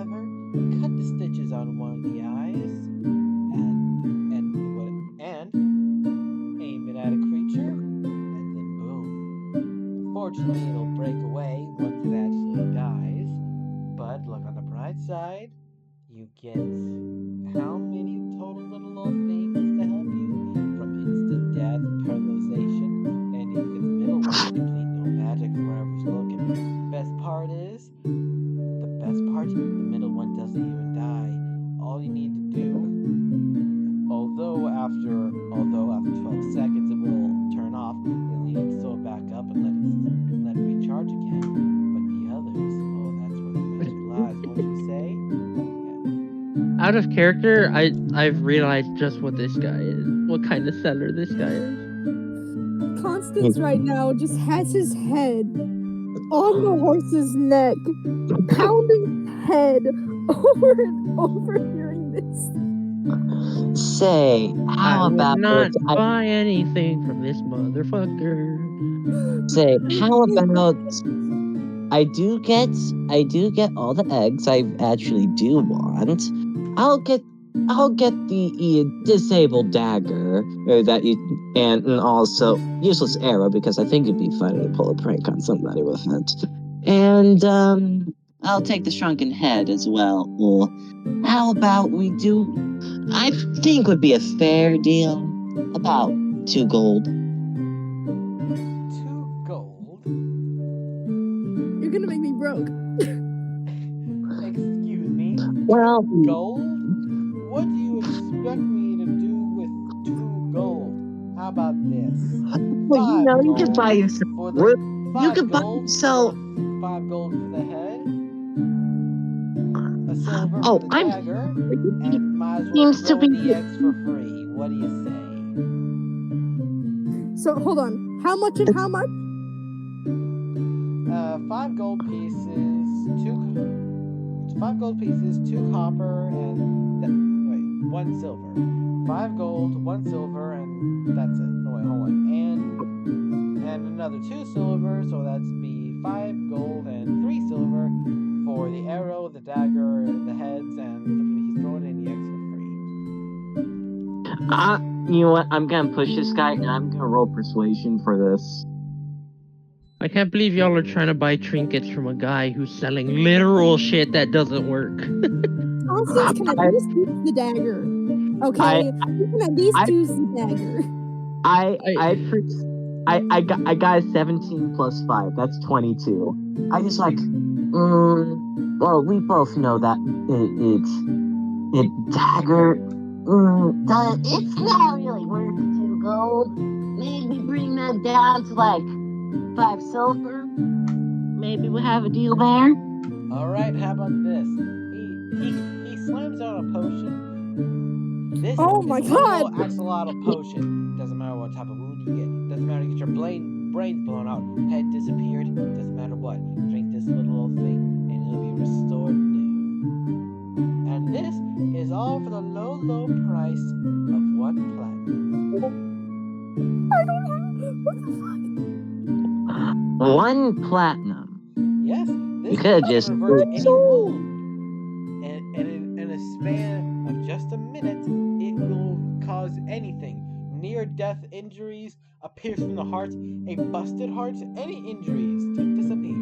side, you get how many total little old things to help you? From instant death, paralyzation, and you get the middle one, complete no magic for whoever's looking. Best part is, the middle one doesn't even die. All you need to do, although after 12 seconds it will turn off, you'll need to sew it back up and let it recharge again. But the others, oh, that's where the magic lies, won't you say? Out of character, I've realized just what this guy is. What kind of seller this guy is. Constance right now just has his head on the horse's neck, pounding his head over and over hearing this. Say, how I would about not this? buy anything from this motherfucker. Say, how about I do get all the eggs I actually do want. I'll get the disabled dagger that you and also useless arrow because I think it'd be funny to pull a prank on somebody with it. And I'll take the shrunken head as well. Or how about we do? I think would be a fair deal. About 2 gold. 2 gold? You're gonna make me broke. Excuse me? Well, 2 gold? What do you expect me to do with 2 gold? How about this? well, you 5 know, you gold could buy yourself. for the You 5 could buy gold yourself. for the 5 gold for the head, a silver Oh, for the dagger, and might as well seems to throw in be. the eggs for free. What do you say? So hold on. How much and how much? 5 gold pieces, 5 gold pieces, 2 copper, and 1 silver. 5 gold, 1 silver, and that's it. No, wait, hold on. And another 2 silver, so that's be 5 gold and 3 silver for the arrow, the dagger, the heads, and he's throwing in the eggs for free. You know what? I'm gonna push this guy, and I'm gonna roll persuasion for this. I can't believe y'all are trying to buy trinkets from a guy who's selling literal shit that doesn't work. Constance can at least use the dagger. Okay? You can at least use the dagger. I got a 17 plus 5. That's 22. I just like, well, we both know that it dagger. It's not really worth 2 gold. Maybe bring that down to like 5 silver. Maybe we have a deal there. Alright, how about this? He slams out a potion. This Oh my is God! little axolotl potion. Doesn't matter what type of wound you get. Doesn't matter if you get your brains blown out, head disappeared. Doesn't matter what. Drink this little old thing, and it'll be restored new. And this is all for the low, low price of 1 platinum. I don't have. What the fuck? 1 platinum. Yes, You this could can just convert any wound. And in a span of just a minute, it will cause anything. Near-death injuries, a pierce from the heart, a busted heart, any injuries to disappear.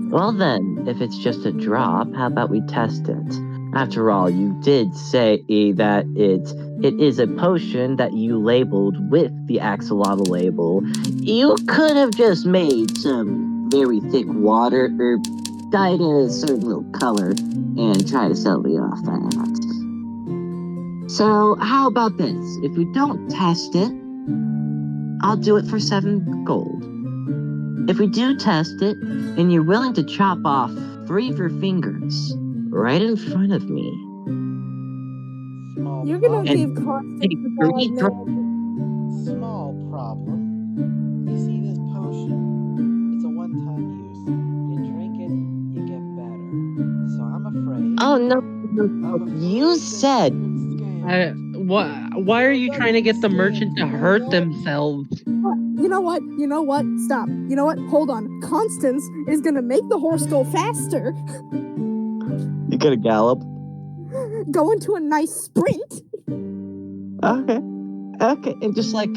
Well then, if it's just a drop, how about we test it? After all, you did say that it is a potion that you labeled with the axolotl label. You could have just made some very thick water or dyed it a certain little color and try to sell me off that. So how about this? If we don't test it, I'll do it for 7 gold. If we do test it, and you're willing to chop off 3 of your fingers right in front of me. Small You're gonna problem. give Constance a bad name. Small problem. You see this potion? It's a one-time use. You drink it, you get better. So I'm afraid. Oh no! You said. Why are you trying to get the merchant to hurt themselves? You know what? You know what? Stop. You know what? Hold on. Constance is gonna make the horse go faster. You gotta gallop. Go into a nice sprint. Okay, and just like,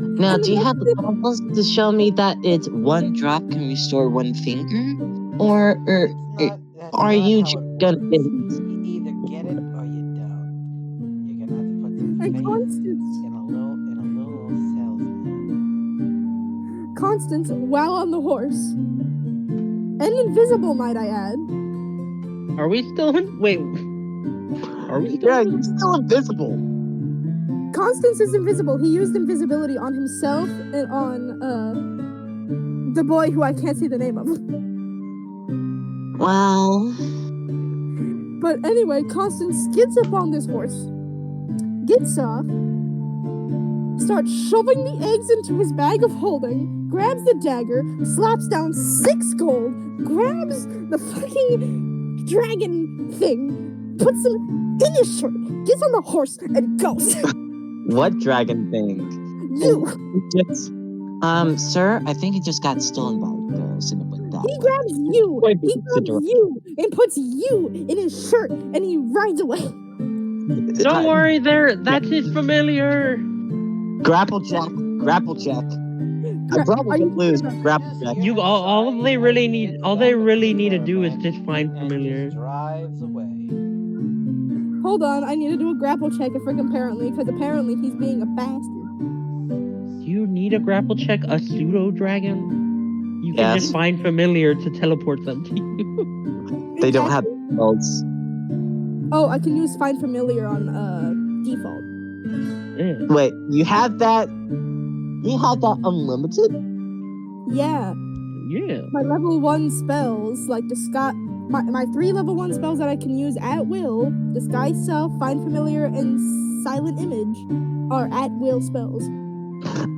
Now, And do you the have the goggles to show me that it's one drop can restore one finger? Or That's are not you how just it gonna works. get You either get it or you don't. You're gonna have to put some And faith Constance, in a little salesman. Constance, while on the horse, and invisible, might I add. Are we still in? Wait. Are we still? Yeah, you're still invisible. Constance is invisible. He used invisibility on himself and on the boy who I can't see the name of. Well, But anyway, Constance skids up on this horse, gets off, starts shoving the eggs into his bag of holding, grabs the dagger, slaps down 6 gold, grabs the fucking dragon thing, puts him in his shirt, gets on the horse, and goes. what dragon thing? You! Just, sir, I think it just got stolen by Cinnamon. He grabs you! Wait, He grabs you and puts you in his shirt and he rides away. Don't worry, that's his familiar. Grapple check. Grapple check. I probably Are you could lose. gonna- Grapple Yes, check. you're All inside they and really he need, gets all they back up really to the need to do is caravan just find and familiar. just drives away. Hold on, I need to do a grapple check for apparently, because apparently he's being a bastard. Do you need a grapple check? A pseudo dragon? You can Yes. just find familiar to teleport them to you. They don't have spells. Oh, I can use find familiar on default. Yeah. Wait, you have that? You have that unlimited? Yeah. Yeah. My level 1 spells, like disguise, my 3 level 1 spells that I can use at will, disguise self, find familiar, and silent image, are at will spells.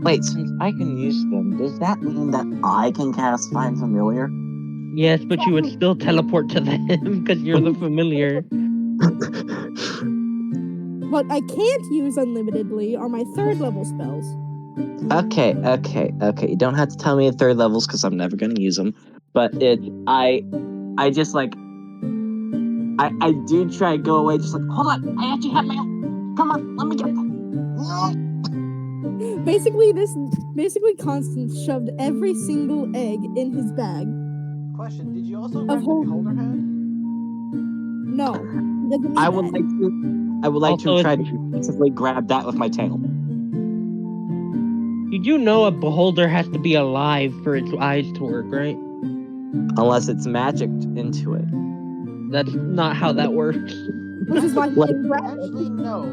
Wait, since I can use them, does that mean that I can cast Find Familiar? Yes, but you would still teleport to them because you're the familiar. What I can't use unlimitedly are my 3rd level spells. Okay. You don't have to tell me the 3rd levels because I'm never gonna use them. But I just like, I did try to go away, just like, hold on, I actually have my own. Come on, let me get that. Basically Constance shoved every single egg in his bag. Question, did you also grab the whole- beholder head? No, he doesn't need I that. would like Also, to try to basically grab that with my tail. You do know a beholder has to be alive for its eyes to work, right? Unless it's magicked into it. That's not how that works. Which is why he Like- didn't grab it. Actually, no.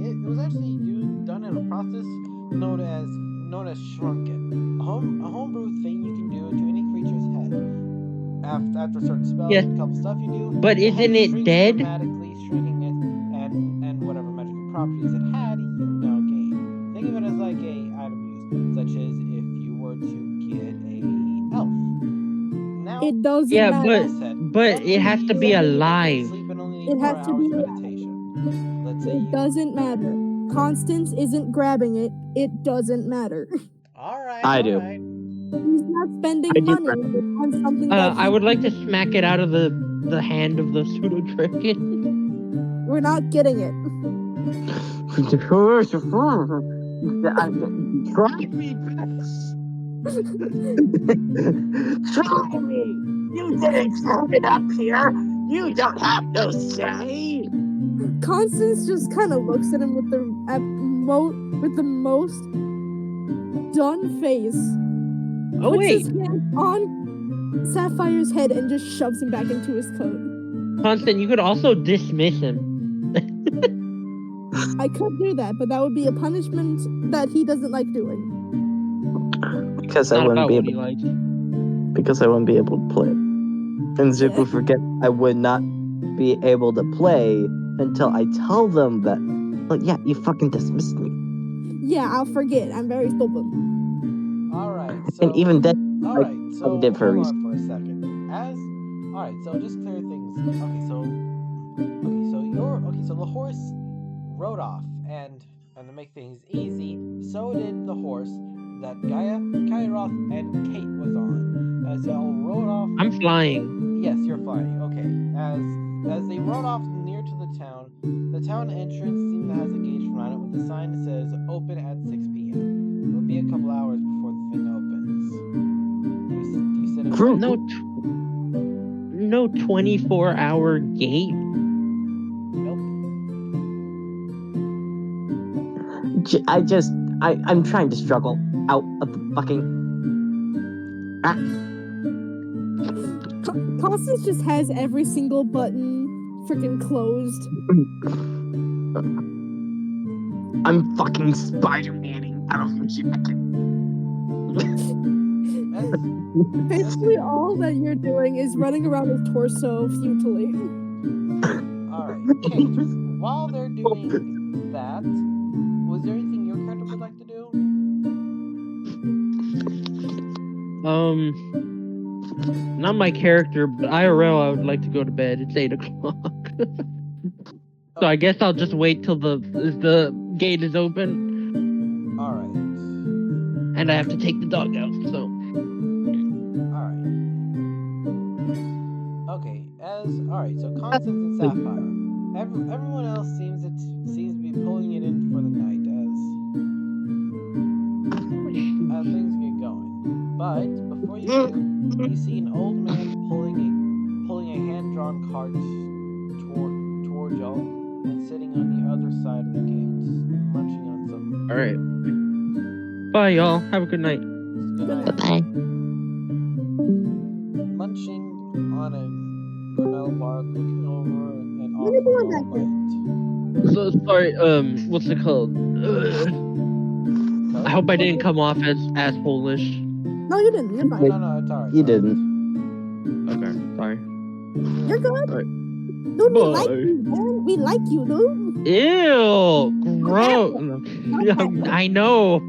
It was actually done in a process known as shrunken. A homebrew thing you can do to any creature's head. After certain spells Yes. and a couple stuff you do. But the head isn't it shrinks dead? dramatically, shrinking it and whatever magical properties it had, you now gain. Think of it as like a item use, such as if you were to get a elf. Now It doesn't Yeah, matter. but it has to be alive. Sleep and only It need 4 has to hours be of alive. meditation. Let's say It you. doesn't matter. Constance isn't grabbing it. It doesn't matter. Alright, I do. alright. He's not spending I do money grab it. on something that I would like to smack it out of the hand of the pseudo dragon. we're not getting it. Try me, Bex. Try me. You didn't throw it up here. You don't have no say. Constance just kind of looks at him with the most done face. Oh Puts wait, his hand on Sapphire's head and just shoves him back into his coat. Constant, you could also dismiss him. I could do that, but that would be a punishment that he doesn't like doing. Because I Not wouldn't about be what he able. likes. Because I wouldn't be able to play. And Zook will forget I would not be able to play until I tell them that. Oh yeah, you fucking dismissed me. Yeah, I'll forget. I'm very stupid. Alright, so. And even then, Alright, so did for a hold reason. on for a second. Alright, so just clear things. So the horse rode off, and to make things easy, so did the horse that Gaia, Kairoth, and Kate was on. As they all rode off. I'm flying. Yes, you're flying. Okay. As they rode off near to the town entrance seemed to have a gate around it with a sign that says open at 6 p.m. be a couple hours before the thing opens. Do you sit and Crew- wait? No 24-hour gate. Nope. I'm trying to struggle out of the fucking. Constance just has every single button freaking closed. I'm fucking Spider-Maning out of shit. Basically, all that you're doing is running around his torso futilely. Alright, Kate, while they're doing that, was there anything your character would like to do? Not my character, but IRL, I would like to go to bed. It's 8 o'clock. So I guess I'll just wait till the gate is open. Alright. And I have to take the dog out, so. Alright. Okay, alright, so Constance and Sapphire. Everyone else seems to be pulling it in for the night as things get going. But before you do, you see an old man pulling a hand-drawn cart toward y'all and sitting on the other side of the gates, munching on some. Alright. Bye, y'all. Have a good night. Good night. Bye. Munching on a granola bar, looking over and What are you doing offering back all bite. So sorry, what's it called? I hope I didn't come off as asshole-ish. No, you didn't. You're fine. No, it's alright. You didn't. Okay, sorry. You're good. Alright. Dude, we Bye. like you, man. We like you, dude. Ew! Gross! I know!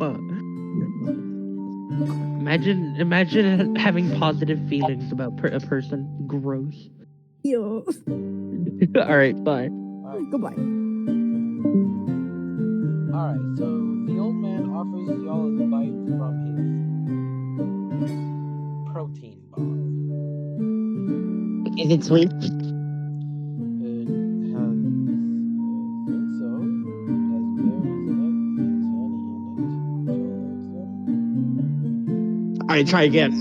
Imagine having positive feelings about a person. Gross. Yo. Alright, bye. Alright. Goodbye. Alright, so the old man offers y'all a bite from his protein bar. Is it sweet? It has, I think so. It has berries in it, it has honey in it. Alright, try again.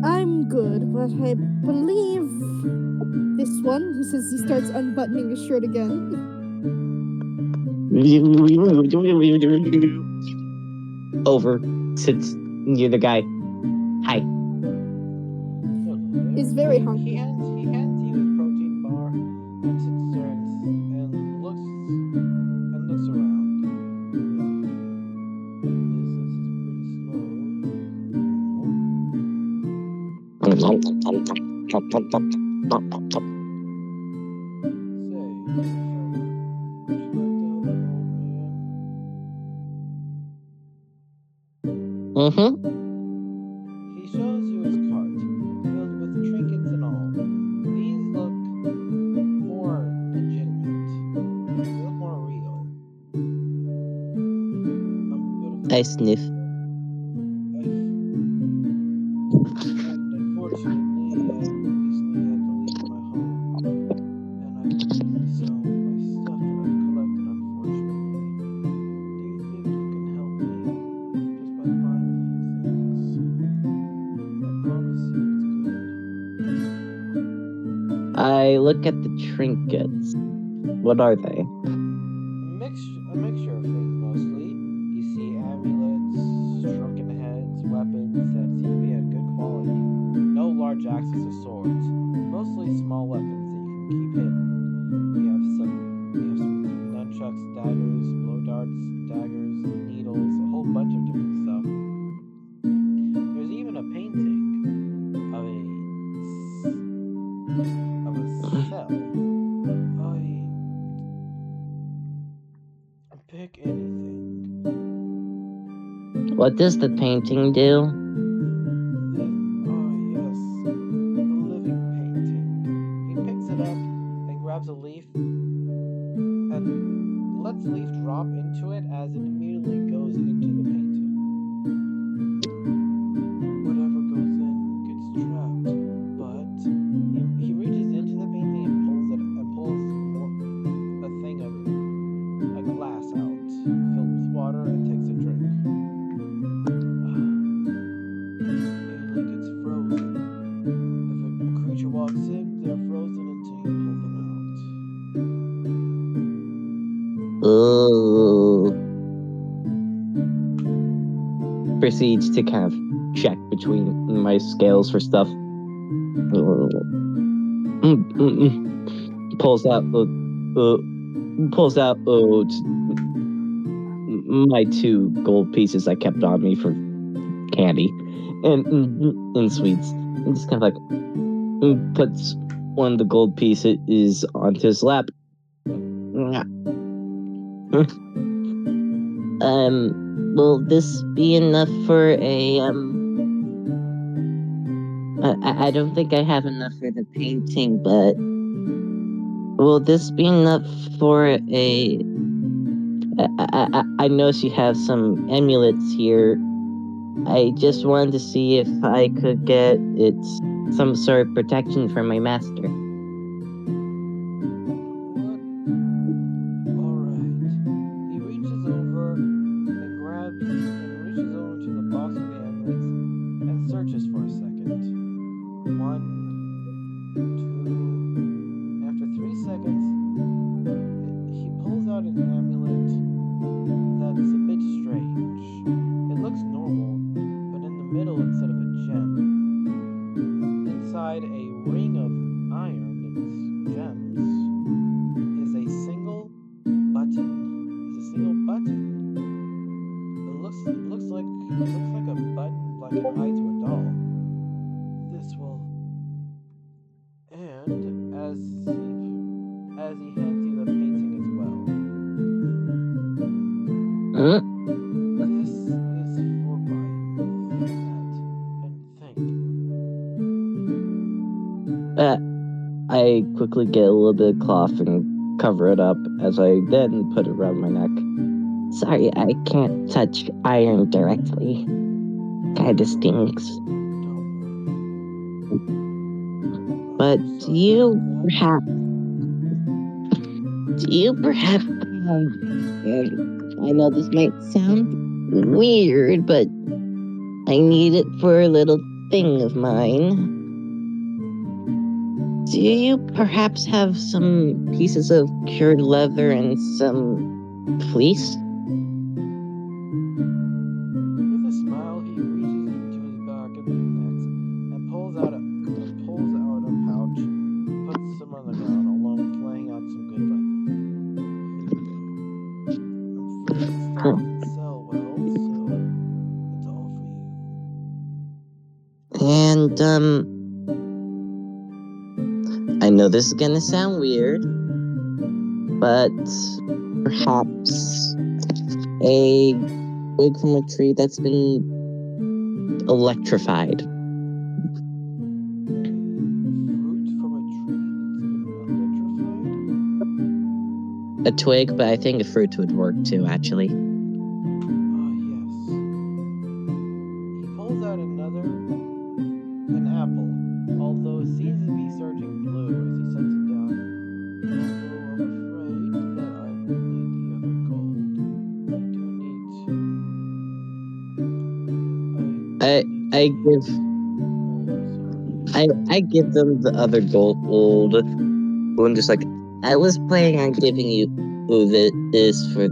I'm good, but I believe this one, he says he starts unbuttoning his shirt again. Over. Sits near the guy. Hi. He's very He hungry. hands you his protein bar and sits there and looks around. This is pretty slow. Mm-hmm. He shows you his cart, filled with trinkets and all. These look more legitimate. They look more real. I sniff. And unfortunately, I recently had to leave my home. And I need some of my stuff that I've collected, unfortunately. Do you think you can help me just by buying a few things? I promise you it's good. I look at the trinkets. What are they? A mixture of things mostly. You see amulets, shrunken heads, weapons that seem to be at good quality. No large axes or swords. Mostly small weapons that you can keep hidden. We have some nunchucks, daggers, blow darts, daggers, needles, a whole bunch of different stuff. There's even a painting of a cell. Pick anything. What does the painting do? Yes, the living painting. He picks it up and grabs a leaf and lets the leaf drop into it as it immediately goes into the painting. Whatever goes in gets trapped, but he reaches into the painting and pulls a thing of proceeds to kind of check between my scales for stuff. Pulls out my 2 gold pieces I kept on me for candy and sweets, and just kind of like puts one of the gold pieces onto his lap. Will this be enough for a I don't think I have enough for the painting, but will this be enough for a I notice you have some amulets here. I just wanted to see if I could get some sort of protection from my master. Alright. He reaches over to the box of the amulets and searches for a second. 1, 2. After 3 seconds, he pulls out an amulet that's a bit strange. It looks normal, but in the middle, instead of a gem, inside a ring of iron and gems is a single button. It looks like a button, like an eye to a doll. This will, and as he hands you the painting as well. This is for buying that, and thank you. I quickly get a little bit of cloth and cover it up as I then put it around my neck. Sorry, I can't touch iron directly. Kinda stings. But do you perhaps I know this might sound weird, but I need it for a little thing of mine. Do you perhaps have some pieces of cured leather and some fleece? With a smile, he reaches into his back of the next and pulls out a pouch, puts some on the ground, along with laying out some good leather. I'm afraid this stuff doesn't sell well, so it's all for you. And I know this is gonna sound weird, but perhaps a twig from a tree that's been electrified. Fruit from a tree that's been electrified? A twig, but I think a fruit would work too, actually. Yes. He pulls out an apple, although it seems to be surging blue as he sets it down. Although I'm afraid that I will need the other gold. I give them the other gold. One just like, I was planning on giving you this for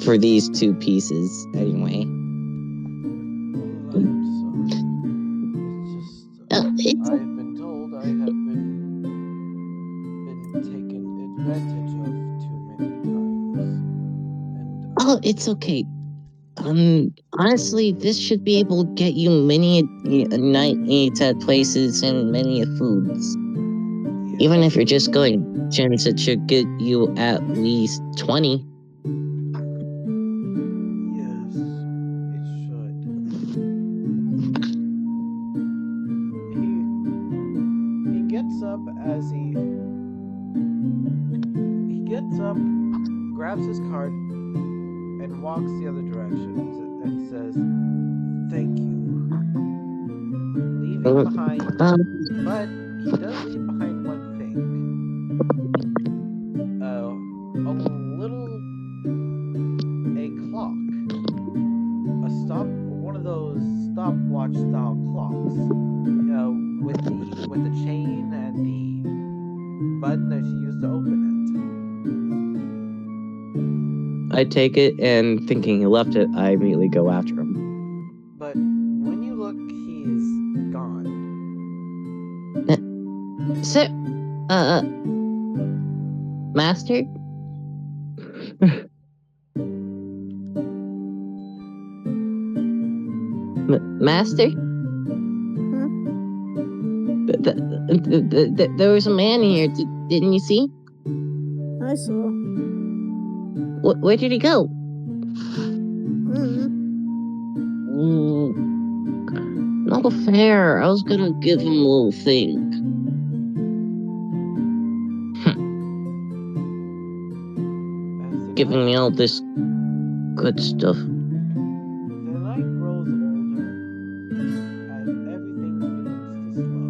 for these 2 pieces anyway. I'm sorry. It's just I've been told I have been taken advantage of too many times. And it's okay. Honestly, this should be able to get you many night places and many foods. yes. Even if you're just going gyms, it should get you at least 20. Yes, it should. He gets up grabs his cart, and walks the other direction and says, "Thank you." Leaving behind, but he does leave behind one thing. A clock. One of those stopwatch style clocks. With the chain and the button that you use to open it. I take it, and thinking he left it, I immediately go after him. But when you look, he's gone. Sir, Master? Master? There was a man here, didn't you see? I saw. Where did he go? Mm. Not fair. I was gonna give him a little thing. As the Giving night, me all this good stuff. the night grows older as everything begins to slow.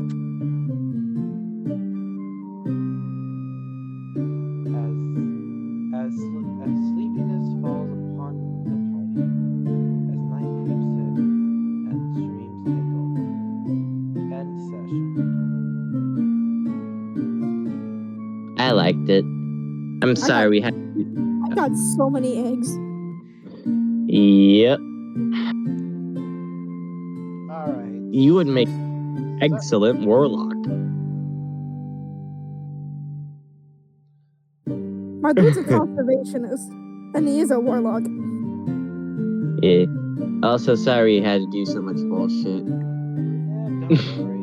As sleepiness falls upon the party, as night creeps in and dreams take over. End session. I liked it. I'm sorry we had. I got so many eggs. Yep. Alright. You would make excellent warlock. My dude's a conservationist, and he is a warlock. Yeah. Also, sorry you had to do so much bullshit. Don't worry.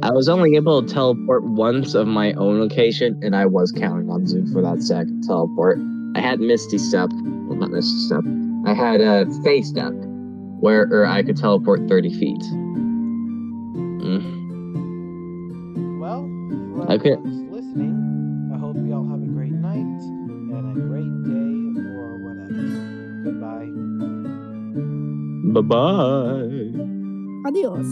I was only able to teleport once of my own location, and I was counting on Zoo for that second teleport. I had Misty Step. Well, not Misty Step. I had Face Step, where I could teleport 30 feet. Well, for Okay. everyone who's listening, I hope you all have a great night and a great day or whatever. Goodbye. Bye-bye. Adios.